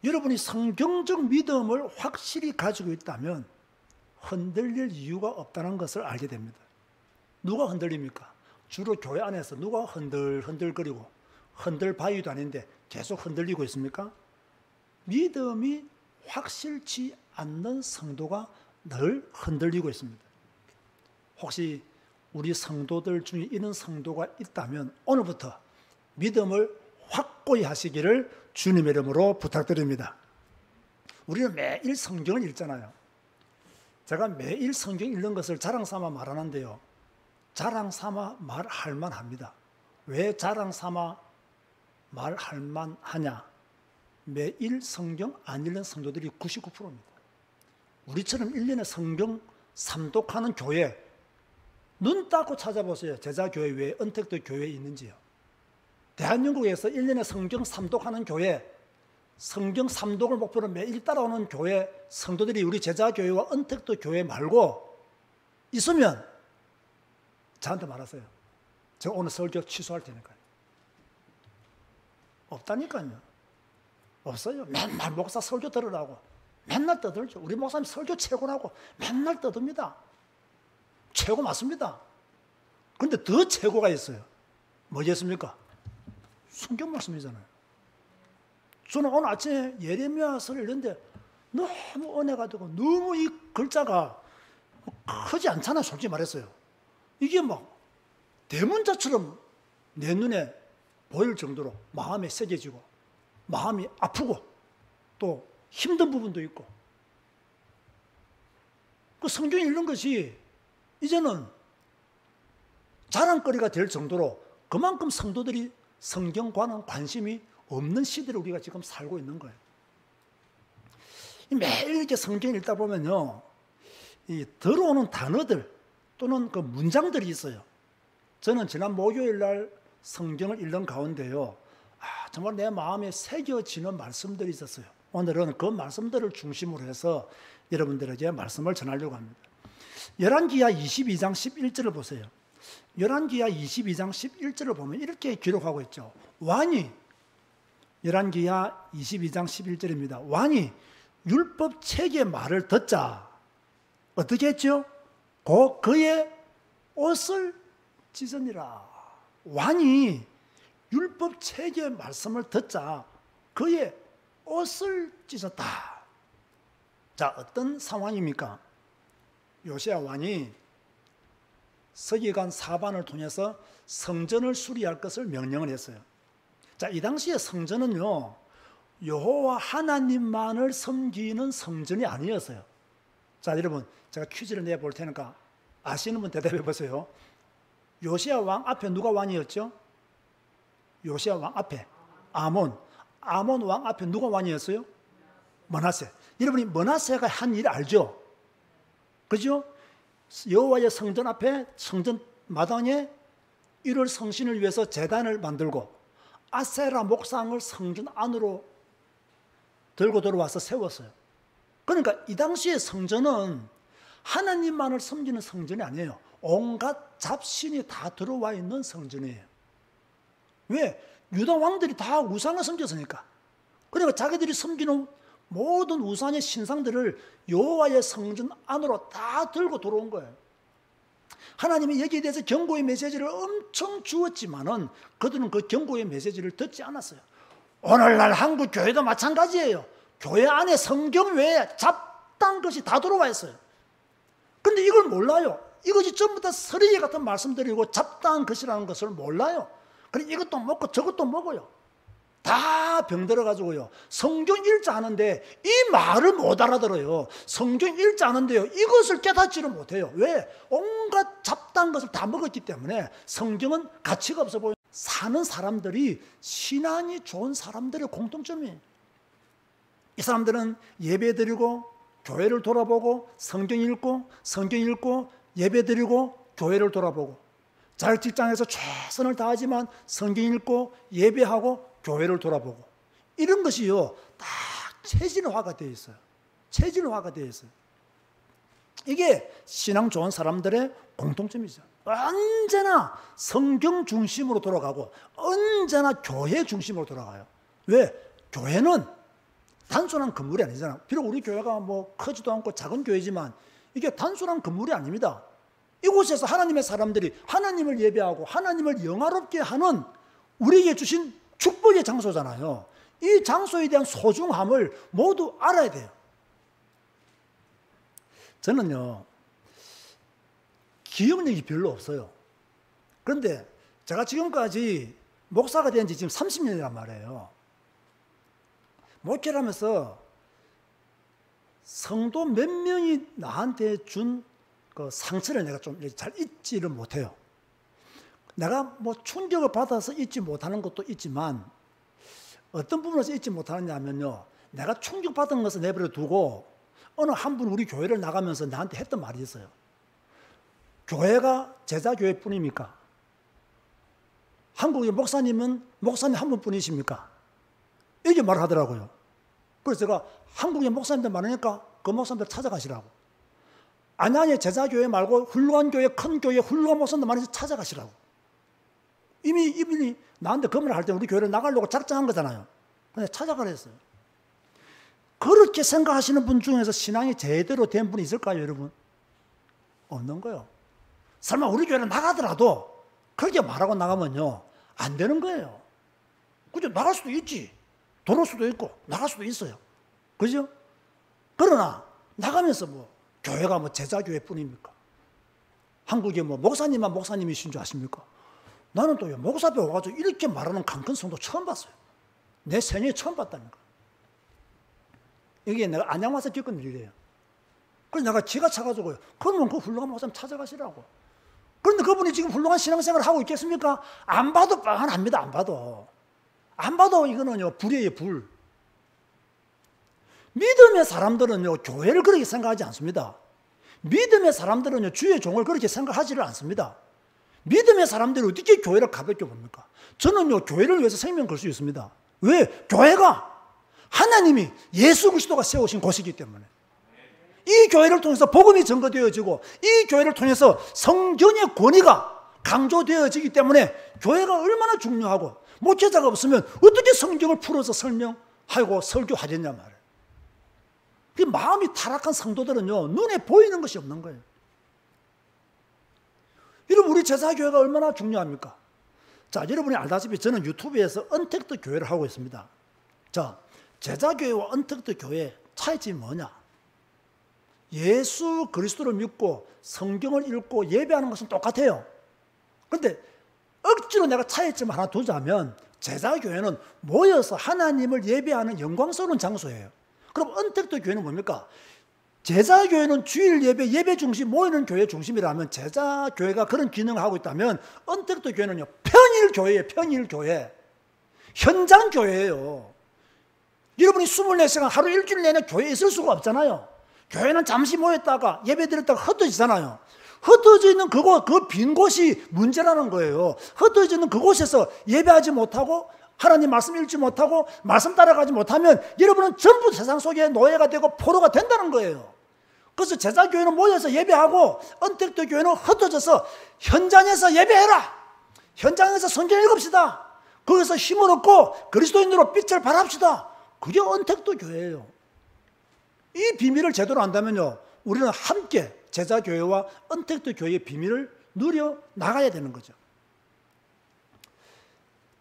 여러분이 성경적 믿음을 확실히 가지고 있다면 흔들릴 이유가 없다는 것을 알게 됩니다. 누가 흔들립니까? 주로 교회 안에서 누가 흔들거리고 흔들바위도 아닌데 계속 흔들리고 있습니까? 믿음이 확실치 않는 성도가 늘 흔들리고 있습니다. 혹시 우리 성도들 중에 이런 성도가 있다면 오늘부터 믿음을 확고히 하시기를 주님의 이름으로 부탁드립니다. 우리는 매일 성경을 읽잖아요. 제가 매일 성경 읽는 것을 자랑삼아 말하는데요. 자랑삼아 말할 만합니다. 왜 자랑삼아 말할 만하냐? 매일 성경 안 읽는 성도들이 99%입니다. 우리처럼 1년에 성경 삼독하는 교회 눈 닦고 찾아보세요. 제자교회 외에 은택도 교회에 있는지요. 대한민국에서 1년에 성경 삼독하는 교회, 성경 삼독을 목표로 매일 따라오는 교회 성도들이 우리 제자교회와 은택도 교회 말고 있으면 저한테 말하세요. 제가 오늘 설교 취소할 테니까요. 없다니까요. 없어요. 맨날 목사 설교 들으라고 맨날 떠들죠. 우리 목사님 설교 최고라고 맨날 떠듭니다. 최고 맞습니다. 그런데 더 최고가 있어요. 뭐겠습니까? 성경 말씀이잖아요. 저는 오늘 아침에 예레미야서를 읽는데 너무 은혜가 되고 너무 이 글자가 크지 않잖아요. 솔직히 말했어요. 이게 막 대문자처럼 내 눈에 보일 정도로 마음에 새겨지고 마음이 아프고 또 힘든 부분도 있고 그 성경 읽는 것이 이제는 자랑거리가 될 정도로 그만큼 성도들이 성경과는 관심이 없는 시대를 우리가 지금 살고 있는 거예요. 매일 이렇게 성경 읽다 보면요, 이 들어오는 단어들 또는 그 문장들이 있어요. 저는 지난 목요일 날 성경을 읽는 가운데요, 정말 내 마음에 새겨지는 말씀들이 있었어요. 오늘은 그 말씀들을 중심으로 해서 여러분들에게 말씀을 전하려고 합니다. 열왕기하 22장 11절을 보세요. 열왕기하 22장 11절을 보면 이렇게 기록하고 있죠. 왕이, 열왕기하 22장 11절입니다. 왕이 율법 책의 말을 듣자 어떻게 했죠? 곧 그의 옷을 찢으니라. 왕이 율법 책의 말씀을 듣자 그의 옷을 찢었다. 자, 어떤 상황입니까? 요시야 왕이 서기관 사반을 통해서 성전을 수리할 것을 명령을 했어요. 자, 이 당시에 성전은요, 여호와 하나님만을 섬기는 성전이 아니었어요. 자, 여러분, 제가 퀴즈를 내볼 테니까 아시는 분 대답해 보세요. 요시야 왕 앞에 누가 왕이었죠? 요시야 왕 앞에 아몬 왕 앞에 누가 왕이었어요? 므낫세. 여러분이 므낫세가 한 일 알죠? 그죠? 여호와의 성전 앞에 성전 마당에 1월 성신을 위해서 제단을 만들고 아세라 목상을 성전 안으로 들고 들어와서 세웠어요. 그러니까 이 당시의 성전은 하나님만을 섬기는 성전이 아니에요. 온갖 잡신이 다 들어와 있는 성전이에요. 왜? 유다 왕들이 다 우상을 섬겼으니까. 그러니까 자기들이 섬기는 모든 우상의 신상들을 여호와의 성전 안으로 다 들고 들어온 거예요. 하나님이 여기에 대해서 경고의 메시지를 엄청 주었지만은 그들은 그 경고의 메시지를 듣지 않았어요. 오늘날 한국 교회도 마찬가지예요. 교회 안에 성경 외에 잡다한 것이 다 들어와 있어요. 그런데 이걸 몰라요. 이것이 전부 다 서리에 같은 말씀들이고 잡다한 것이라는 것을 몰라요. 그래서 이것도 먹고 저것도 먹어요. 다 병들어가지고요. 성경 읽지 않은데 이 말을 못 알아들어요. 성경 읽지 않은데요. 이것을 깨닫지를 못해요. 왜? 온갖 잡다한 것을 다 먹었기 때문에 성경은 가치가 없어 보여요. 사는 사람들이 신앙이 좋은 사람들의 공통점이에요. 이 사람들은 예배드리고 교회를 돌아보고 성경 읽고 예배드리고 교회를 돌아보고 자기 직장에서 최선을 다하지만 성경 읽고 예배하고 교회를 돌아보고 이런 것이요 다 체질화가 되어 있어요. 체질화가 되어 있어요. 이게 신앙 좋은 사람들의 공통점이죠. 언제나 성경 중심으로 돌아가고 언제나 교회 중심으로 돌아가요. 왜? 교회는 단순한 건물이 아니잖아. 비록 우리 교회가 뭐 크지도 않고 작은 교회지만 이게 단순한 건물이 아닙니다. 이곳에서 하나님의 사람들이 하나님을 예배하고 하나님을 영화롭게 하는 우리에게 주신 축복의 장소잖아요. 이 장소에 대한 소중함을 모두 알아야 돼요. 저는요, 기억력이 별로 없어요. 그런데 제가 지금까지 목사가 된 지 지금 30년이란 말이에요. 목회를 하면서 성도 몇 명이 나한테 준 그 상처를 내가 좀 잘 잊지를 못해요. 내가 뭐 충격을 받아서 잊지 못하는 것도 있지만 어떤 부분에서 잊지 못하느냐 하면요, 내가 충격받은 것을 내버려 두고 어느 한 분 우리 교회를 나가면서 나한테 했던 말이 있어요. 교회가 제자교회뿐입니까? 한국의 목사님은 목사님 한 분뿐이십니까? 이렇게 말하더라고요. 그래서 제가 한국의 목사님들 많으니까 그 목사님들 찾아가시라고. 아니 제자교회 말고 훌륭한 교회, 큰 교회, 훌륭한 목사님들 많이 찾아가시라고. 이미 이분이 나한테 그 말을 할 때 우리 교회를 나가려고 작정한 거잖아요. 근데 찾아가라 했어요. 그렇게 생각하시는 분 중에서 신앙이 제대로 된 분이 있을까요, 여러분? 없는 거예요. 설마 우리 교회를 나가더라도 그렇게 말하고 나가면요, 안 되는 거예요. 그죠? 나갈 수도 있지. 들어올 수도 있고, 나갈 수도 있어요. 그죠? 그러나, 나가면서 뭐, 교회가 뭐 제자교회 뿐입니까? 한국에 뭐 목사님만 목사님이신 줄 아십니까? 나는 또 목사 배워가지고 이렇게 말하는 강큰 성도 처음 봤어요. 내 생애에 처음 봤다니까. 이게 내가 안양 와서 겪은 일이에요. 그래서 내가 기가 차가지고요. 그러면 그 훌륭한 목사님 찾아가시라고. 그런데 그분이 지금 훌륭한 신앙생활을 하고 있겠습니까? 안 봐도 뻔합니다. 안 봐도. 안 봐도 이거는요, 불이에요, 불. 믿음의 사람들은요, 교회를 그렇게 생각하지 않습니다. 믿음의 사람들은요, 주의 종을 그렇게 생각하지를 않습니다. 믿음의 사람들이 어떻게 교회를 가볍게 봅니까? 저는요, 교회를 위해서 생명 걸 수 있습니다. 왜? 교회가 하나님이 예수 그리스도가 세우신 곳이기 때문에. 이 교회를 통해서 복음이 증거되어지고 이 교회를 통해서 성경의 권위가 강조되어지기 때문에 교회가 얼마나 중요하고, 목회자가 없으면 어떻게 성경을 풀어서 설명하고 설교하겠냐 말이에요. 그 마음이 타락한 성도들은요, 눈에 보이는 것이 없는 거예요. 여러분, 우리 제사교회가 얼마나 중요합니까? 자, 여러분이 알다시피 저는 유튜브에서 언택트 교회를 하고 있습니다. 자, 제자교회와 언택트 교회의 차이점이 뭐냐? 예수 그리스도를 믿고 성경을 읽고 예배하는 것은 똑같아요. 그런데 억지로 내가 차이점 하나 두자면, 제자교회는 모여서 하나님을 예배하는 영광스러운 장소예요. 그럼 언택트 교회는 뭡니까? 제자교회는 주일 예배 중심, 모이는 교회 중심이라면, 제자교회가 그런 기능을 하고 있다면, 언택트 교회는요, 평일교회예요. 평일교회. 현장교회예요. 여러분이 24시간 하루 일주일 내내 교회에 있을 수가 없잖아요. 교회는 잠시 모였다가 예배 드렸다가 흩어지잖아요. 흩어져 있는 그곳, 그 빈 곳이 문제라는 거예요. 흩어져 있는 그곳에서 예배하지 못하고 하나님 말씀 읽지 못하고 말씀 따라가지 못하면 여러분은 전부 세상 속에 노예가 되고 포로가 된다는 거예요. 그래서 제자교회는 모여서 예배하고 언택트 교회는 흩어져서 현장에서 예배해라. 현장에서 성경 읽읍시다. 거기서 힘을 얻고 그리스도인으로 빛을 발합시다. 그게 언택트 교회예요. 이 비밀을 제대로 안다면요, 우리는 함께 제자교회와 언택트 교회의 비밀을 누려 나가야 되는 거죠.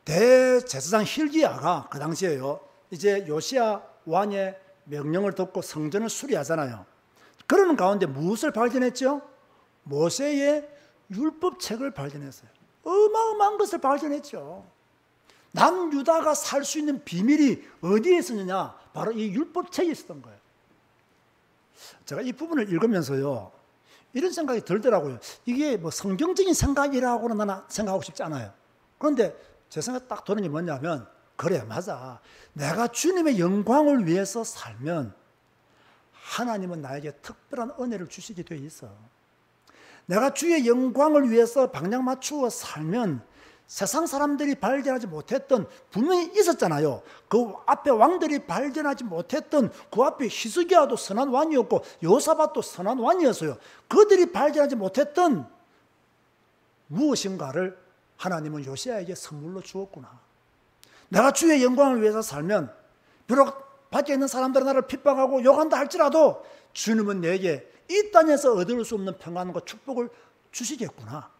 대제사장 hil기야가 그 당시에요, 이제 요시야 왕의 명령을 듣고 성전을 수리하잖아요. 그러는 가운데 무엇을 발견했죠? 모세의 율법책을 발견했어요. 어마어마한 것을 발견했죠. 남유다가 살 수 있는 비밀이 어디에 있었느냐? 바로 이 율법책에 있었던 거예요. 제가 이 부분을 읽으면서요, 이런 생각이 들더라고요. 이게 뭐 성경적인 생각이라고는 나는 생각하고 싶지 않아요. 그런데 제 생각 딱 드는 게 뭐냐면, 그래, 맞아. 내가 주님의 영광을 위해서 살면 하나님은 나에게 특별한 은혜를 주시게 되어 있어. 내가 주의 영광을 위해서 방향 맞추어 살면 세상 사람들이 발견하지 못했던, 분명히 있었잖아요. 그 앞에 왕들이 발견하지 못했던, 그 앞에 히스기야도 선한 왕이었고 여호사밧도 선한 왕이었어요. 그들이 발견하지 못했던 무엇인가를 하나님은 요시야에게 선물로 주었구나. 내가 주의 영광을 위해서 살면 비록 밖에 있는 사람들은 나를 핍박하고 욕한다 할지라도 주님은 내게 이 땅에서 얻을 수 없는 평안과 축복을 주시겠구나.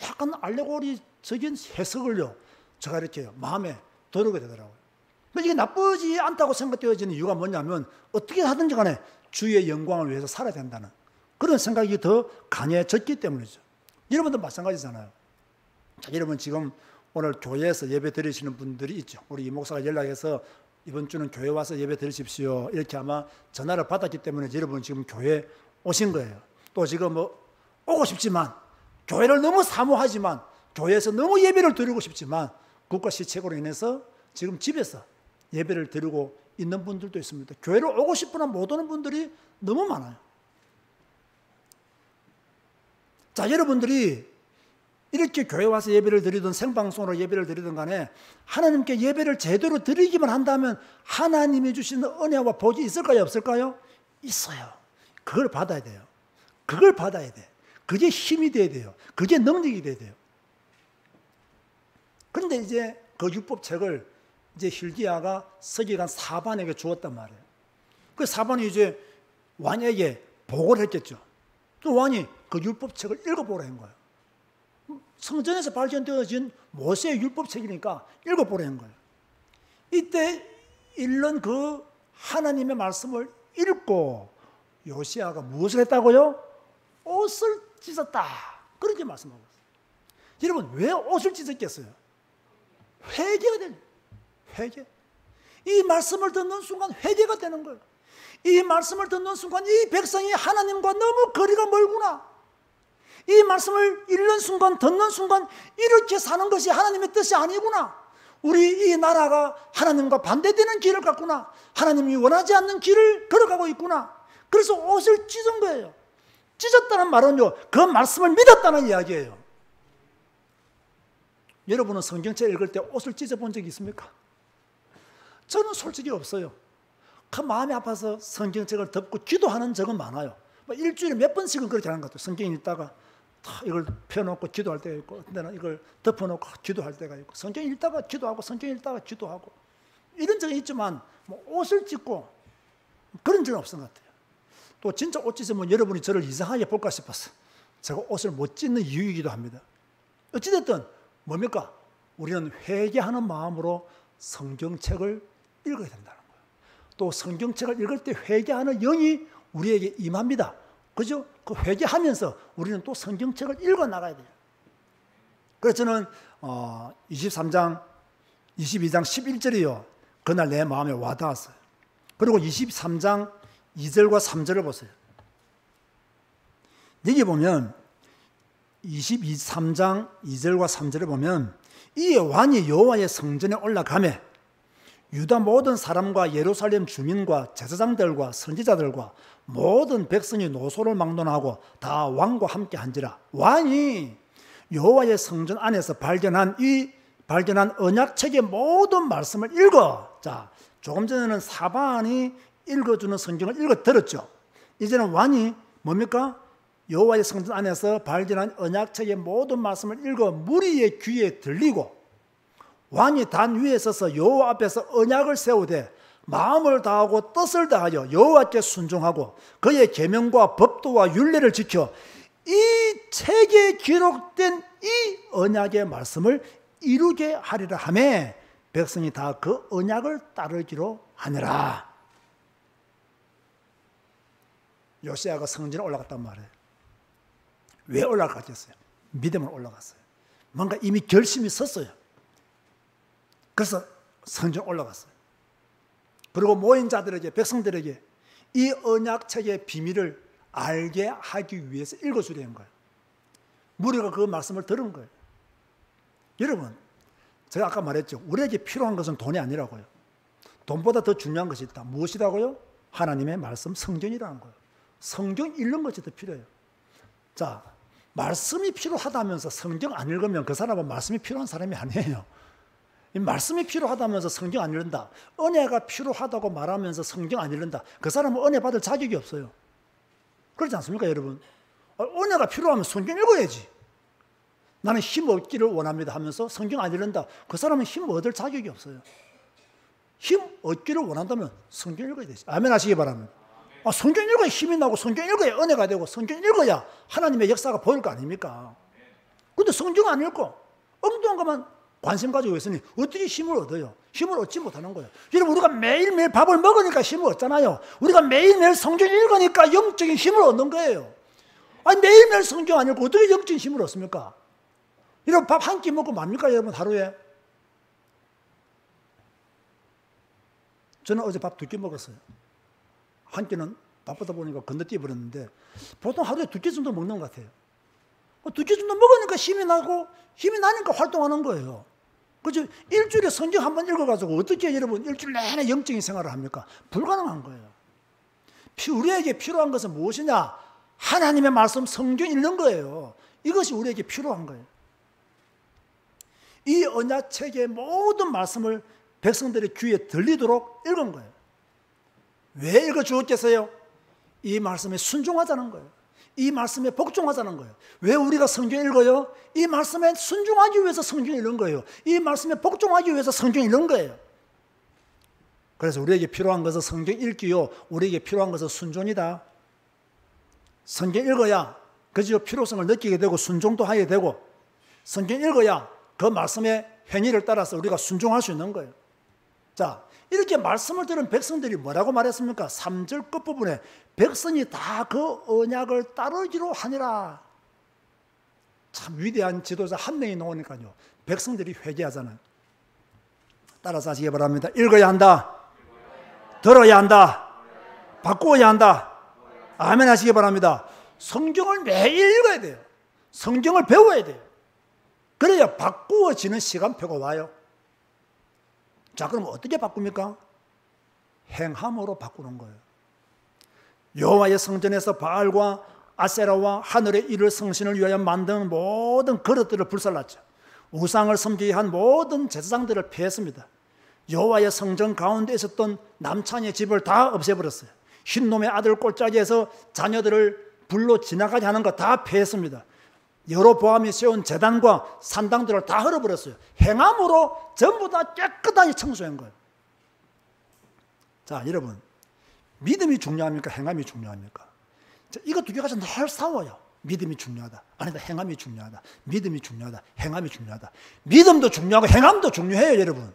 약간 알레고리적인 해석을요, 제가 이렇게 마음에 들게 되더라고요. 이게 나쁘지 않다고 생각되어지는 이유가 뭐냐면 어떻게 하든지 간에 주의 영광을 위해서 살아야 된다는 그런 생각이 더 강해졌기 때문이죠. 여러분도 마찬가지잖아요. 자, 여러분 지금 오늘 교회에서 예배 드리시는 분들이 있죠. 우리 이 목사가 연락해서 이번 주는 교회 와서 예배 드리십시오. 이렇게 아마 전화를 받았기 때문에 여러분 지금 교회 오신 거예요. 또 지금 뭐 오고 싶지만 교회를 너무 사모하지만 교회에서 너무 예배를 드리고 싶지만 국가 시책으로 인해서 지금 집에서 예배를 드리고 있는 분들도 있습니다. 교회를 오고 싶으나 못 오는 분들이 너무 많아요. 자, 여러분들이 이렇게 교회 와서 예배를 드리든 생방송으로 예배를 드리든 간에 하나님께 예배를 제대로 드리기만 한다면 하나님이 주시는 은혜와 복이 있을까요? 없을까요? 있어요. 그걸 받아야 돼요. 그걸 받아야 돼. 그게 힘이 돼야 돼요. 그게 능력이 돼야 돼요. 그런데 이제 그 율법책을 이제 hilki야가 서기관 사반에게 주었단 말이에요. 그 사반이 이제 왕에게 보고를 했겠죠. 그 왕이 그 율법책을 읽어보라 한 거예요. 성전에서 발견되어진 모세의 율법책이니까 읽어보라 한 거예요. 이때 읽는 그 하나님의 말씀을 읽고 요시야가 무엇을 했다고요? 옷을 찢었다. 그렇게 말씀하고 있어요. 여러분 왜 옷을 찢었겠어요? 회개가 되는 거예요. 회개. 이 말씀을 듣는 순간 회개가 되는 거예요. 이 말씀을 듣는 순간 이 백성이 하나님과 너무 거리가 멀구나. 이 말씀을 읽는 순간 듣는 순간 이렇게 사는 것이 하나님의 뜻이 아니구나. 우리 이 나라가 하나님과 반대되는 길을 갔구나. 하나님이 원하지 않는 길을 걸어가고 있구나. 그래서 옷을 찢은 거예요. 찢었다는 말은요, 그 말씀을 믿었다는 이야기예요. 여러분은 성경책 읽을 때 옷을 찢어본 적이 있습니까? 저는 솔직히 없어요. 그 마음이 아파서 성경책을 덮고 기도하는 적은 많아요. 일주일에 몇 번씩은 그렇게 하는 것 같아요. 성경 읽다가 이걸 펴놓고 기도할 때가 있고, 어떤 데는 이걸 덮어놓고 기도할 때가 있고, 성경 읽다가 기도하고, 성경 읽다가 기도하고, 이런 적은 있지만, 옷을 찢고, 그런 적은 없은 것 같아요. 또 진짜 옷 찢으면 여러분이 저를 이상하게 볼까 싶어서, 제가 옷을 못 찢는 이유이기도 합니다. 어찌됐든, 뭡니까? 우리는 회개하는 마음으로 성경책을 읽어야 된다는 거예요. 또 성경책을 읽을 때 회개하는 영이 우리에게 임합니다. 그죠? 그 회개하면서 우리는 또 성경책을 읽어 나가야 돼요. 그래서 저는 22장 11절이요. 그날 내 마음에 와닿았어요. 그리고 23장 2절과 3절을 보세요. 여기 보면 23장 2절과 3절을 보면 이에 왕이 여호와의 성전에 올라가매 유다 모든 사람과 예루살렘 주민과 제사장들과 선지자들과 모든 백성이 노소를 막론하고 다 왕과 함께 한지라. 왕이 여호와의 성전 안에서 발견한 언약책의 모든 말씀을 읽어. 자, 조금 전에는 사반이 읽어주는 성경을 읽어 들었죠. 이제는 왕이 뭡니까? 여호와의 성전 안에서 발견한 언약책의 모든 말씀을 읽어 무리의 귀에 들리고 왕이 단 위에 서서 여호와 앞에서 언약을 세우되 마음을 다하고 뜻을 다하여 여호와께 순종하고 그의 계명과 법도와 율례를 지켜 이 책에 기록된 이 언약의 말씀을 이루게 하리라 하매 백성이 다 그 언약을 따르기로 하니라. 요시야가 성전에 올라갔단 말이에요. 왜 올라갔겠어요? 믿음으로 올라갔어요. 뭔가 이미 결심이 섰어요. 그래서 성전에 올라갔어요. 그리고 모인 자들에게, 백성들에게 이 언약책의 비밀을 알게 하기 위해서 읽어주려는 거예요. 무리가 그 말씀을 들은 거예요. 여러분, 제가 아까 말했죠. 우리에게 필요한 것은 돈이 아니라고요. 돈보다 더 중요한 것이 있다. 무엇이라고요? 하나님의 말씀, 성경이라는 거예요. 성경 읽는 것이 더 필요해요. 자, 말씀이 필요하다면서 성경 안 읽으면 그 사람은 말씀이 필요한 사람이 아니에요. 이 말씀이 필요하다면서 성경 안 읽는다. 은혜가 필요하다고 말하면서 성경 안 읽는다. 그 사람은 은혜 받을 자격이 없어요. 그렇지 않습니까, 여러분? 은혜가 필요하면 성경 읽어야지. 나는 힘 얻기를 원합니다 하면서 성경 안 읽는다. 그 사람은 힘 얻을 자격이 없어요. 힘 얻기를 원한다면 성경 읽어야 되지. 아멘 하시기 바랍니다. 성경 읽어야 힘이 나고 성경 읽어야 은혜가 되고 성경 읽어야 하나님의 역사가 보일 거 아닙니까? 근데 성경 안 읽고 엉뚱한 것만 관심 가지고 있으니 어떻게 힘을 얻어요? 힘을 얻지 못하는 거예요. 여러분, 우리가 매일매일 밥을 먹으니까 힘을 얻잖아요. 우리가 매일매일 성경 읽으니까 영적인 힘을 얻는 거예요. 아니, 매일매일 성경 안 읽고 어떻게 영적인 힘을 얻습니까? 여러분, 밥 한 끼 먹고 맙니까, 여러분, 하루에? 저는 어제 밥 2끼 먹었어요. 한 끼는 바쁘다 보니까 건너뛰어 버렸는데 보통 하루에 2끼 정도 먹는 것 같아요. 2끼 정도 먹으니까 힘이 나고 힘이 나니까 활동하는 거예요. 그죠? 일주일에 성경 한 번 읽어가지고 어떻게 여러분 일주일 내내 영적인 생활을 합니까? 불가능한 거예요. 우리에게 필요한 것은 무엇이냐? 하나님의 말씀 성경 읽는 거예요. 이것이 우리에게 필요한 거예요. 이 언약책의 모든 말씀을 백성들의 귀에 들리도록 읽은 거예요. 왜 읽어주었겠어요? 이 말씀에 순종하자는 거예요. 이 말씀에 복종하자는 거예요. 왜 우리가 성경 읽어요? 이 말씀에 순종하기 위해서 성경 읽는 거예요. 이 말씀에 복종하기 위해서 성경 읽는 거예요. 그래서 우리에게 필요한 것은 성경 읽기요, 우리에게 필요한 것은 순종이다. 성경 읽어야 그저 필요성을 느끼게 되고 순종도 하게 되고, 성경 읽어야 그 말씀의 행위를 따라서 우리가 순종할 수 있는 거예요. 자, 이렇게 말씀을 들은 백성들이 뭐라고 말했습니까? 3절 끝부분에 백성이 다 그 언약을 따르기로 하니라. 참 위대한 지도자 한 명이 나오니까요, 백성들이 회개하잖아요. 따라서 하시기 바랍니다. 읽어야 한다. 들어야 한다. 바꾸어야 한다. 아멘 하시기 바랍니다. 성경을 매일 읽어야 돼요. 성경을 배워야 돼요. 그래야 바꾸어지는 시간표가 와요. 자, 그럼 어떻게 바꿉니까? 행함으로 바꾸는 거예요. 여호와의 성전에서 바알과 아세라와 하늘의 이를 성신을 위하여 만든 모든 그릇들을 불살랐죠. 우상을 섬기게 한 모든 제사장들을 폐했습니다. 여호와의 성전 가운데 있었던 남창의 집을 다 없애버렸어요. 흰놈의 아들 꼴짜기에서 자녀들을 불로 지나가게 하는 거 다 폐했습니다. 여로보암이 세운 제단과 산당들을 다 헐어버렸어요. 행함으로 전부 다 깨끗하게 청소한 거예요. 자, 여러분, 믿음이 중요합니까? 행함이 중요합니까? 자, 이거 두 개가 늘 싸워요. 믿음이 중요하다. 아니다, 행함이 중요하다. 믿음이 중요하다. 행함이 중요하다. 믿음도 중요하고 행함도 중요해요, 여러분.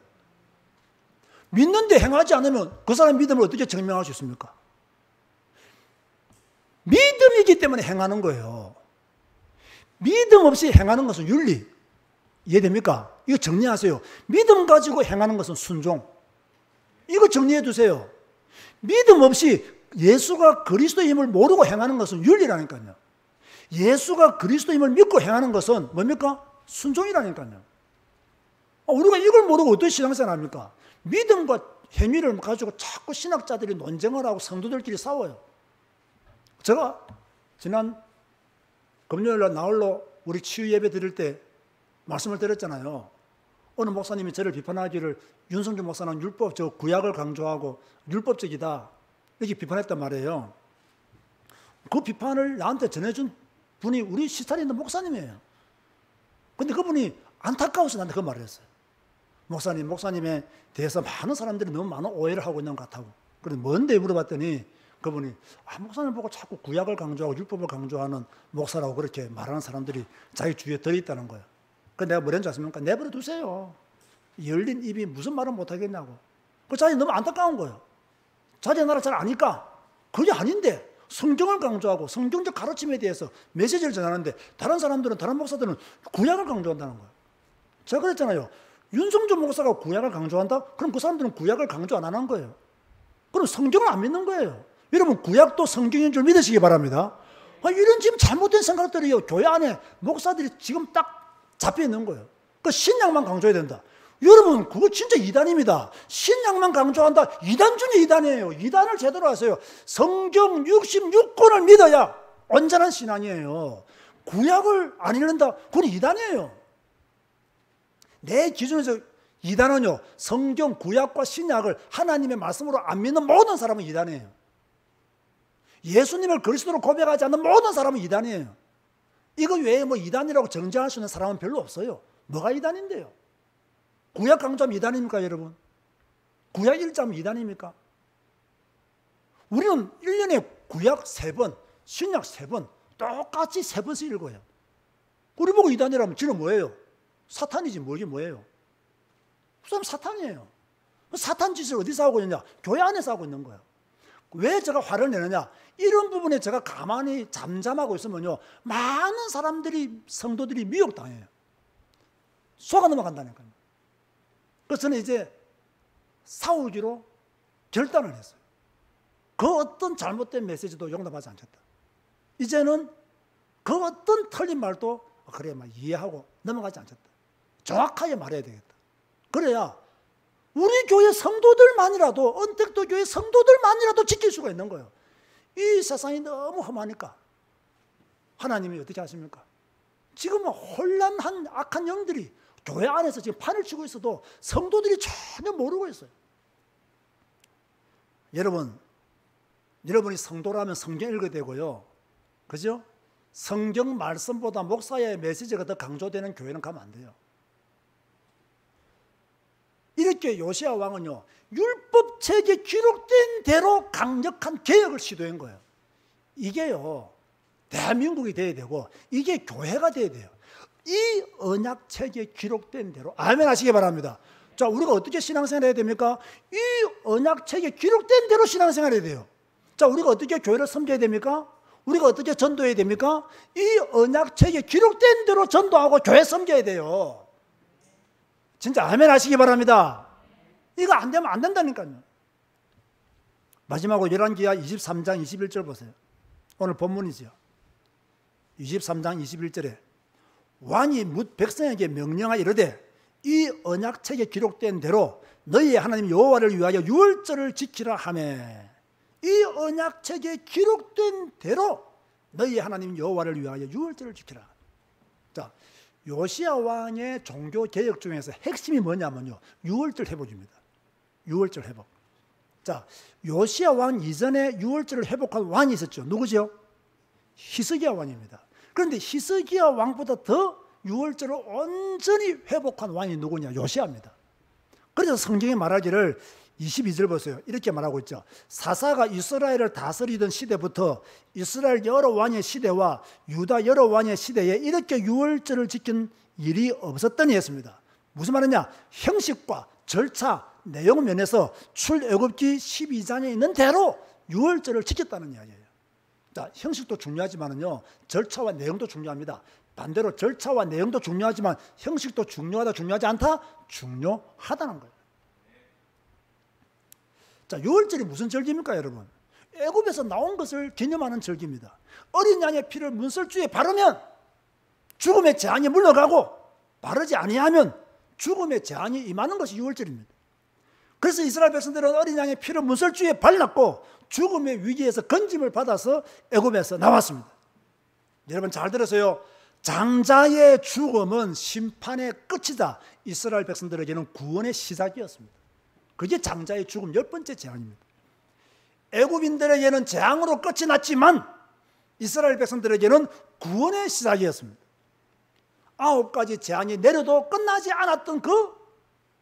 믿는데 행하지 않으면 그 사람의 믿음을 어떻게 증명할 수 있습니까? 믿음이기 때문에 행하는 거예요. 믿음 없이 행하는 것은 윤리. 이해됩니까? 이거 정리하세요. 믿음 가지고 행하는 것은 순종. 이거 정리해 두세요. 믿음 없이 예수가 그리스도의 힘을 모르고 행하는 것은 윤리라니까요. 예수가 그리스도의 힘을 믿고 행하는 것은 뭡니까? 순종이라니까요. 우리가 이걸 모르고 어떤 신앙생활 합니까? 믿음과 행위를 가지고 자꾸 신학자들이 논쟁을 하고 성도들끼리 싸워요. 제가 지난 금요일날 나홀로 우리 치유 예배 드릴 때 말씀을 드렸잖아요. 어느 목사님이 저를 비판하기를 윤성준 목사는 율법, 저 구약을 강조하고 율법적이다 이렇게 비판했단 말이에요. 그 비판을 나한테 전해준 분이 우리 시스타에 있는 목사님이에요. 근데 그분이 안타까워서 나한테 그 말을 했어요. 목사님에 대해서 많은 사람들이 너무 많은 오해를 하고 있는 것 같다고. 그래서 뭔데 물어봤더니 그분이 목사님 보고 자꾸 구약을 강조하고 율법을 강조하는 목사라고 그렇게 말하는 사람들이 자기 주위에 들어있다는 거예요. 그래서 내가 뭐랬는지 아십니까? 내버려 두세요. 열린 입이 무슨 말을 못하겠냐고. 그 자기 너무 안타까운 거예요. 자기 나라 잘 아니까. 그게 아닌데 성경을 강조하고 성경적 가르침에 대해서 메시지를 전하는데 다른 사람들은, 다른 목사들은 구약을 강조한다는 거예요. 제가 그랬잖아요. 윤성준 목사가 구약을 강조한다? 그럼 그 사람들은 구약을 강조 안 하는 거예요. 그럼 성경을 안 믿는 거예요. 여러분, 구약도 성경인 줄 믿으시기 바랍니다. 이런 지금 잘못된 생각들이요, 교회 안에 목사들이 지금 딱 잡혀 있는 거예요. 그 신약만 강조해야 된다. 여러분, 그거 진짜 이단입니다. 신약만 강조한다. 이단 중에 이단이에요. 이단을 제대로 하세요. 성경 66권을 믿어야 온전한 신앙이에요. 구약을 안 읽는다. 그건 이단이에요. 내 기준에서 이단은요, 성경, 구약과 신약을 하나님의 말씀으로 안 믿는 모든 사람은 이단이에요. 예수님을 그리스도로 고백하지 않는 모든 사람은 이단이에요. 이거 외에 뭐 이단이라고 정죄할 수 있는 사람은 별로 없어요. 뭐가 이단인데요? 구약 강조하면 이단입니까, 여러분? 구약 1자면 이단입니까? 우리는 1년에 구약 3번, 신약 3번, 똑같이 3번씩 읽어요. 우리 보고 이단이라면 지는 뭐예요? 사탄이지 뭐예요? 그 사람 사탄이에요. 사탄 짓을 어디서 하고 있느냐? 교회 안에서 하고 있는 거예요. 왜 제가 화를 내느냐? 이런 부분에 제가 가만히 잠잠하고 있으면요, 많은 사람들이, 성도들이 미혹당해요. 속아 넘어간다니까요. 그래서 저는 이제 싸우기로 결단을 했어요. 그 어떤 잘못된 메시지도 용납하지 않겠다. 이제는 그 어떤 틀린 말도 그래 막 이해하고 넘어가지 않겠다. 정확하게 말해야 되겠다. 그래야 우리 교회 성도들만이라도, 언택도 교회 성도들만이라도 지킬 수가 있는 거예요. 이 세상이 너무 험하니까 하나님이 어떻게 하십니까? 지금 혼란한 악한 영들이 교회 안에서 지금 판을 치고 있어도 성도들이 전혀 모르고 있어요. 여러분이 성도라면 성경 읽어야 되고요. 그죠? 성경 말씀보다 목사의 메시지가 더 강조되는 교회는 가면 안 돼요. 이렇게 요시야 왕은요, 율법책에 기록된 대로 강력한 개혁을 시도한 거예요. 이게요, 대한민국이 돼야 되고, 이게 교회가 돼야 돼요. 이 언약책에 기록된 대로, 아멘 하시기 바랍니다. 자, 우리가 어떻게 신앙생활 해야 됩니까? 이 언약책에 기록된 대로 신앙생활 해야 돼요. 자, 우리가 어떻게 교회를 섬겨야 됩니까? 우리가 어떻게 전도해야 됩니까? 이 언약책에 기록된 대로 전도하고 교회 섬겨야 돼요. 진짜 아멘 하시기 바랍니다. 이거 안 되면 안 된다니까요. 마지막으로 열왕기하 23장 21절 보세요. 오늘 본문이죠. 23장 21절에 왕이 뭇 백성에게 명령하여 이르되 이 언약책에 기록된 대로 너희의 하나님 여호와를 위하여 유월절을 지키라 하매, 이 언약책에 기록된 대로 너희의 하나님 여호와를 위하여 유월절을 지키라. 자, 요시야 왕의 종교 개혁 중에서 핵심이 뭐냐면요, 유월절 회복입니다. 유월절 회복. 자, 요시야 왕 이전에 유월절을 회복한 왕이 있었죠. 누구죠? 히스기야 왕입니다. 그런데 히스기야 왕보다 더 유월절을 온전히 회복한 왕이 누구냐? 요시야입니다. 그래서 성경이 말하기를 22절 보세요. 이렇게 말하고 있죠. 사사가 이스라엘을 다스리던 시대부터 이스라엘 여러 왕의 시대와 유다 여러 왕의 시대에 이렇게 유월절을 지킨 일이 없었더니 했습니다. 무슨 말이냐? 형식과 절차, 내용 면에서 출애굽기 12장에 있는 대로 유월절을 지켰다는 이야기예요. 자, 형식도 중요하지만요, 절차와 내용도 중요합니다. 반대로 절차와 내용도 중요하지만 형식도 중요하다, 중요하지 않다? 중요하다는 거예요. 자, 유월절이 무슨 절기입니까, 여러분? 애굽에서 나온 것을 기념하는 절기입니다. 어린 양의 피를 문설주에 바르면 죽음의 재앙이 물러가고, 바르지 아니하면 죽음의 재앙이 임하는 것이 유월절입니다. 그래서 이스라엘 백성들은 어린 양의 피를 문설주에 발랐고 죽음의 위기에서 건짐을 받아서 애굽에서 나왔습니다. 여러분 잘 들으세요. 장자의 죽음은 심판의 끝이다. 이스라엘 백성들에게는 구원의 시작이었습니다. 그게 장자의 죽음 10번째 재앙입니다. 애굽인들에게는 재앙으로 끝이 났지만 이스라엘 백성들에게는 구원의 시작이었습니다. 9가지 재앙이 내려도 끝나지 않았던 그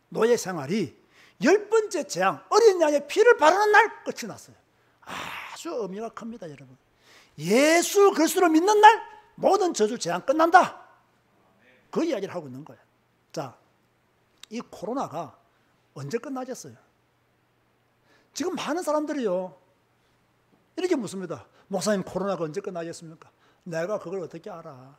노예 생활이 10번째 재앙, 어린 양의 피를 바르는 날 끝이 났어요. 아주 의미가 큽니다, 여러분. 예수 그리스도를 믿는 날 모든 저주 재앙 끝난다. 그 이야기를 하고 있는 거예요. 자, 이 코로나가 언제 끝나겠어요? 지금 많은 사람들이요, 이렇게 묻습니다. 목사님, 코로나가 언제 끝나겠습니까? 내가 그걸 어떻게 알아?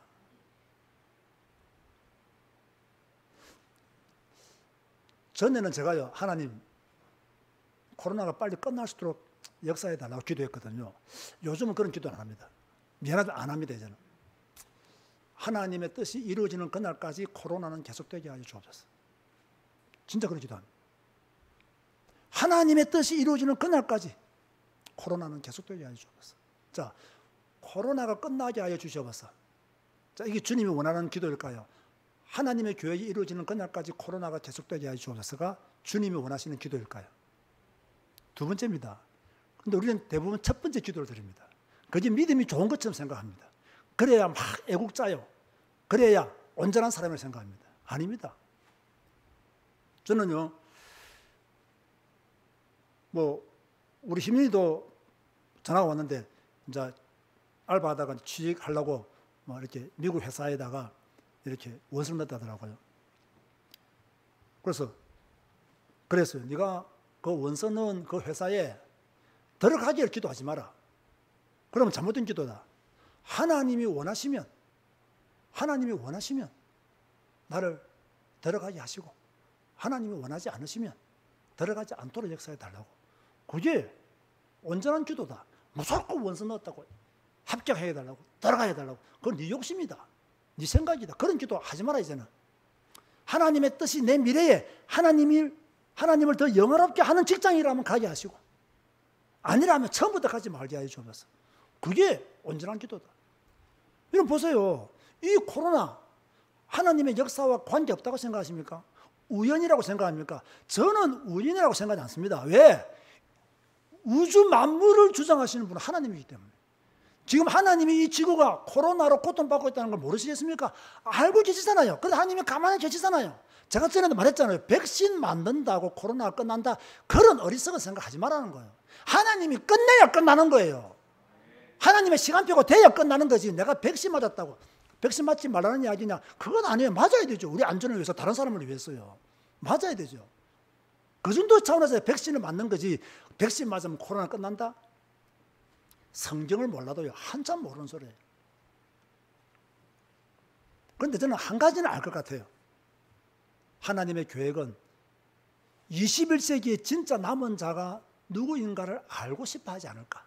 전에는 제가요, 하나님, 코로나가 빨리 끝날 수 있도록 역사해달라고 기도했거든요. 요즘은 그런 기도 안 합니다. 미안하다, 안 합니다, 이제는. 하나님의 뜻이 이루어지는 그날까지 코로나는 계속되게 하여 주옵소서. 진짜 그런 기도합니다. 하나님의 뜻이 이루어지는 그날까지 코로나는 계속되게 하여 주옵소서. 자, 코로나가 끝나게 하여 주시옵소서. 자, 이게 주님이 원하는 기도일까요? 하나님의 교회가 이루어지는 그날까지 코로나가 계속되게 하여 주옵소서가 주님이 원하시는 기도일까요? 두 번째입니다. 그런데 우리는 대부분 첫 번째 기도를 드립니다. 그게 믿음이 좋은 것처럼 생각합니다. 그래야 막 애국자요, 그래야 온전한 사람을 생각합니다. 아닙니다. 저는요, 우리 희민이도 전화가 왔는데 이제 알바하다가 취직하려고 뭐 이렇게 미국 회사에다가 이렇게 원서를 넣었다더라고요. 그랬어요. 네가 그 원서 넣은 그 회사에 들어가기를 기도하지 마라. 그러면 잘못된 기도다. 하나님이 원하시면 나를 들어가게 하시고 하나님이 원하지 않으시면 들어가지 않도록 역사해 달라고. 그게 온전한 기도다. 무조건 원서 넣었다고 합격해 달라고 들어가야 달라고. 그건 네 욕심이다. 네 생각이다. 그런 기도 하지 마라 이제는. 하나님의 뜻이 내 미래에 하나님을 더 영화롭게 하는 직장이라면 가게 하시고 아니라면 처음부터 가지 말게 해주셔서 그게 온전한 기도다. 여러분 보세요. 이 코로나 하나님의 역사와 관계없다고 생각하십니까? 우연이라고 생각합니까? 저는 우연이라고 생각하지 않습니다. 왜? 우주 만물을 주장하시는 분은 하나님이기 때문에. 지금 하나님이 이 지구가 코로나로 고통받고 있다는 걸 모르시겠습니까? 알고 계시잖아요. 그런데 하나님이 가만히 계시잖아요. 제가 전에도 말했잖아요. 백신 만든다고 코로나가 끝난다. 그런 어리석은 생각하지 말라는 거예요. 하나님이 끝내야 끝나는 거예요. 하나님의 시간표가 돼야 끝나는 거지. 내가 백신 맞았다고 백신 맞지 말라는 이야기냐? 그건 아니에요. 맞아야 되죠. 우리 안전을 위해서, 다른 사람을 위해서요. 맞아야 되죠. 그 정도 차원에서 백신을 맞는 거지. 백신 맞으면 코로나 끝난다? 성경을 몰라도요, 한참 모르는 소리예요. 그런데 저는 한 가지는 알 것 같아요. 하나님의 계획은 21세기에 진짜 남은 자가 누구인가를 알고 싶어 하지 않을까.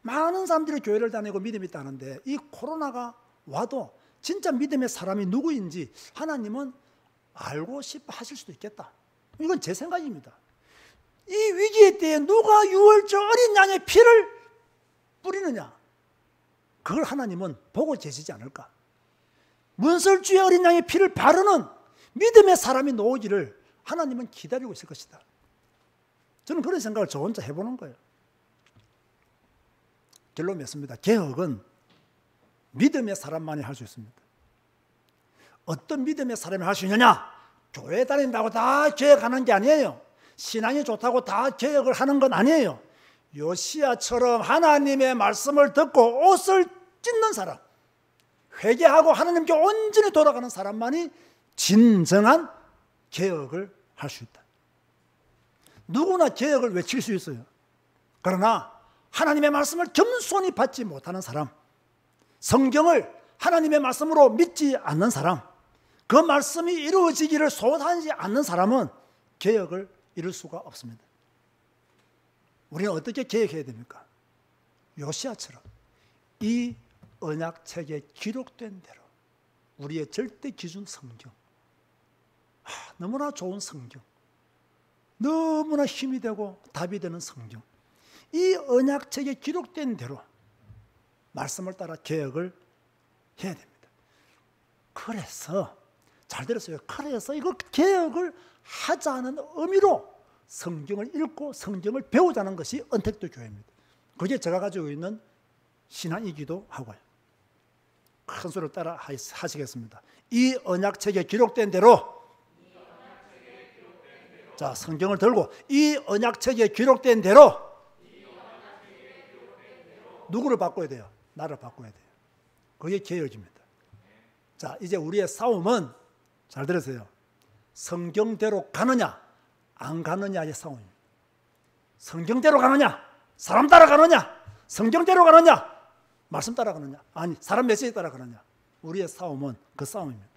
많은 사람들이 교회를 다니고 믿음이 있다는데 이 코로나가 와도 진짜 믿음의 사람이 누구인지 하나님은 알고 싶어 하실 수도 있겠다. 이건 제 생각입니다. 이 위기의 때에 누가 유월절 어린 양의 피를 뿌리느냐, 그걸 하나님은 보고 계시지 않을까. 문설주의 어린 양의 피를 바르는 믿음의 사람이 나오기를 하나님은 기다리고 있을 것이다. 저는 그런 생각을 저 혼자 해보는 거예요. 결론 맺습니다. 개혁은 믿음의 사람만이 할 수 있습니다. 어떤 믿음의 사람이 할 수 있느냐? 교회 다닌다고 다 개혁하는 게 아니에요. 신앙이 좋다고 다 개혁을 하는 건 아니에요. 요시야처럼 하나님의 말씀을 듣고 옷을 찢는 사람, 회개하고 하나님께 온전히 돌아가는 사람만이 진정한 개혁을 할 수 있다. 누구나 개혁을 외칠 수 있어요. 그러나 하나님의 말씀을 겸손히 받지 못하는 사람, 성경을 하나님의 말씀으로 믿지 않는 사람, 그 말씀이 이루어지기를 소원하지 않는 사람은 개혁을 이룰 수가 없습니다. 우리는 어떻게 개혁해야 됩니까? 요시야처럼 이 언약책에 기록된 대로 우리의 절대 기준 성경, 너무나 좋은 성경, 너무나 힘이 되고 답이 되는 성경, 이 언약책에 기록된 대로 말씀을 따라 개혁을 해야 됩니다. 그래서 잘 들었어요. 그래서 이거 개혁을 하자는 의미로 성경을 읽고 성경을 배우자는 것이 언택트 교회입니다. 그게 제가 가지고 있는 신앙이기도 하고요. 큰 소리를 따라 하시겠습니다. 이 언약책에 기록된 대로, 자, 성경을 들고 이 언약책에 기록된 대로 누구를 바꿔야 돼요? 나를 바꿔야 돼요. 그게 개혁입니다. 자, 이제 우리의 싸움은, 잘 들으세요, 성경대로 가느냐 안 가느냐의 싸움입니다. 성경대로 가느냐, 사람 따라가느냐, 성경대로 가느냐, 말씀 따라가느냐, 아니 사람 메시지 따라가느냐. 우리의 싸움은 그 싸움입니다.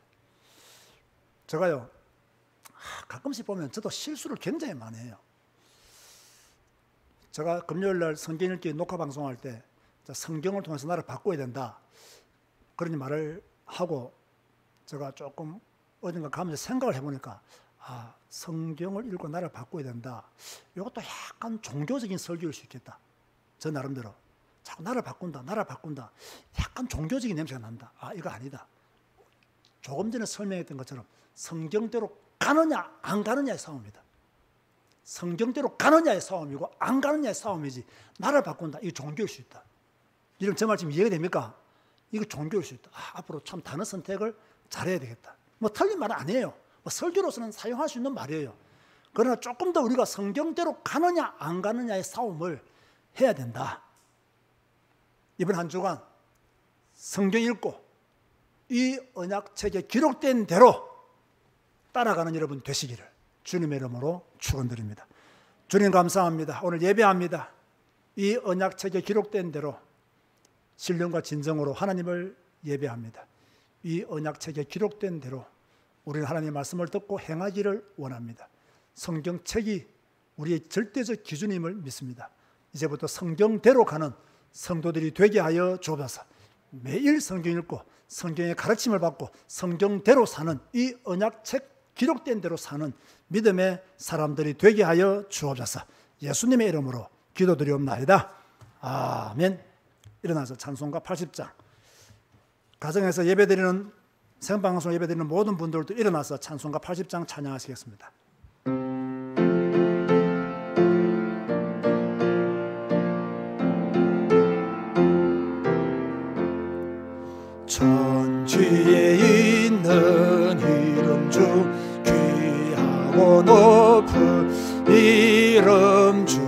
제가요, 가끔씩 보면 저도 실수를 굉장히 많이 해요. 제가 금요일날 성경 읽기 녹화 방송할 때 성경을 통해서 나를 바꿔야 된다, 그런 말을 하고 제가 조금 어딘가 가면서 생각을 해보니까, 성경을 읽고 나를 바꿔야 된다, 이것도 약간 종교적인 설교일 수 있겠다. 저 나름대로 자꾸 나를 바꾼다, 약간 종교적인 냄새가 난다. 이거 아니다. 조금 전에 설명했던 것처럼 성경대로 가느냐 안 가느냐의 싸움이다. 성경대로 가느냐의 싸움이고 안 가느냐의 싸움이지, 나를 바꾼다, 이거 종교일 수 있다. 이런 제 말 지금 이해가 됩니까? 이거 종교일 수 있다. 앞으로 참 단어 선택을 잘해야 되겠다. 뭐 틀린 말은 아니에요. 설교로서는 사용할 수 있는 말이에요. 그러나 조금 더 우리가 성경대로 가느냐 안 가느냐의 싸움을 해야 된다. 이번 한 주간 성경 읽고 이 언약책에 기록된 대로 따라가는 여러분 되시기를 주님의 이름으로 축원드립니다. 주님 감사합니다. 오늘 예배합니다. 이 언약책에 기록된 대로 신령과 진정으로 하나님을 예배합니다. 이 언약책에 기록된 대로 우리는 하나님의 말씀을 듣고 행하기를 원합니다. 성경책이 우리의 절대적 기준임을 믿습니다. 이제부터 성경대로 가는 성도들이 되게 하여 주옵소서. 매일 성경 읽고 성경의 가르침을 받고 성경대로 사는 이 언약책 기록된 대로 사는 믿음의 사람들이 되게 하여 주옵소서. 예수님의 이름으로 기도드리옵나이다. 아멘. 일어나서 찬송가 80장. 가정에서 예배드리는 생방송 예배드리는 모든 분들도 일어나서 찬송가 80장 찬양하시겠습니다. 천지에 있는 이름 중 귀하고 높은 이름 주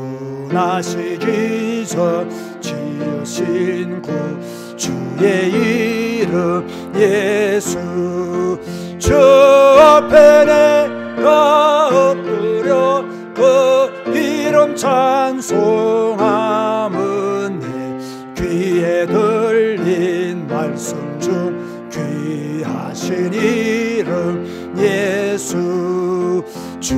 나시기 전 지으신 구주의 이름 예수 주 앞에 내가 엎드려 그 이름 찬송함은 내 귀에 들린 말씀 중 귀하신 이름 예수 주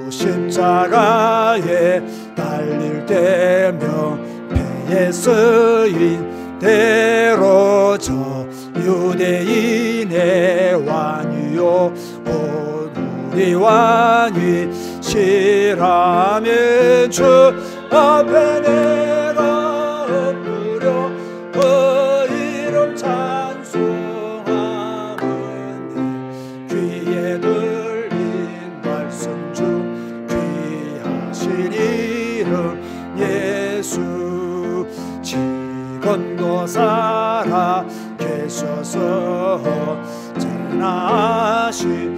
십자가에 달릴 때 명패에 쓰인 대로 저 유대인의 왕이요 곧 우리 왕이시라면 주 앞에 내가 엎드려 그 이름 찬송하는 귀에 들린 말씀 중 귀하신 이름 예수 지금도 살아 계셔서 재나시는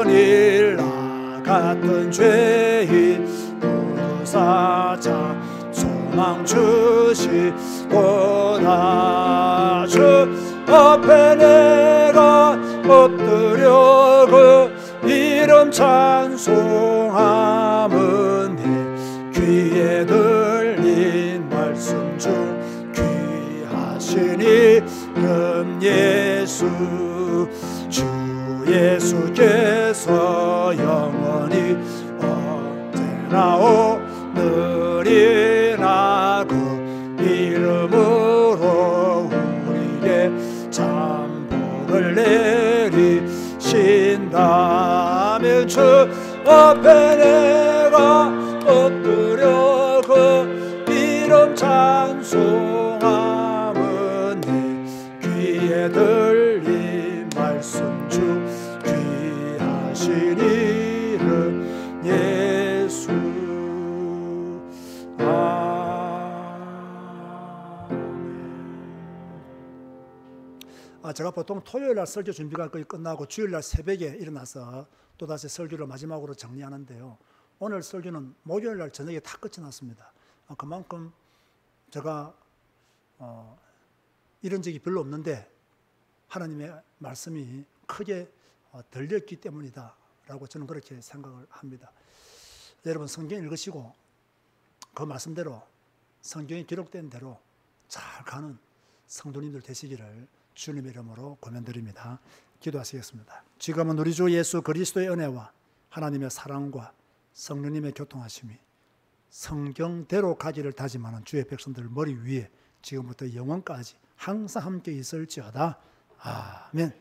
일 나 같은 죄인 모두 사자 소망 주시고다 주 앞에 내가 엎드려 그 이름 찬송함은 내 귀에 들린 말씀 중 귀하신 이름 예수 주 예수께서 영원히 언제나 오늘이나 그 이름으로 우리에게 참복을 내리신다면 주 앞에 내가 엎드려 그 이름 찬송함은 내 귀에 들린 말씀 중 귀하신 이름 예수 제가 보통 토요일날 설교 준비가 거의 끝나고 주일날 새벽에 일어나서 또다시 설교를 마지막으로 정리하는데요. 오늘 설교는 목요일날 저녁에 다 끝이 났습니다. 그만큼 제가 이런 적이 별로 없는데 하나님의 말씀이 크게 들렸기 때문이다 라고 저는 그렇게 생각을 합니다. 여러분 성경 읽으시고 그 말씀대로 성경에 기록된 대로 잘 가는 성도님들 되시기를 주님의 이름으로 권면드립니다. 기도하시겠습니다. 지금은 우리 주 예수 그리스도의 은혜와 하나님의 사랑과 성령님의 교통하심이 성경대로 가기를 다짐하는 주의 백성들 머리 위에 지금부터 영원까지 항상 함께 있을지어다. 아멘.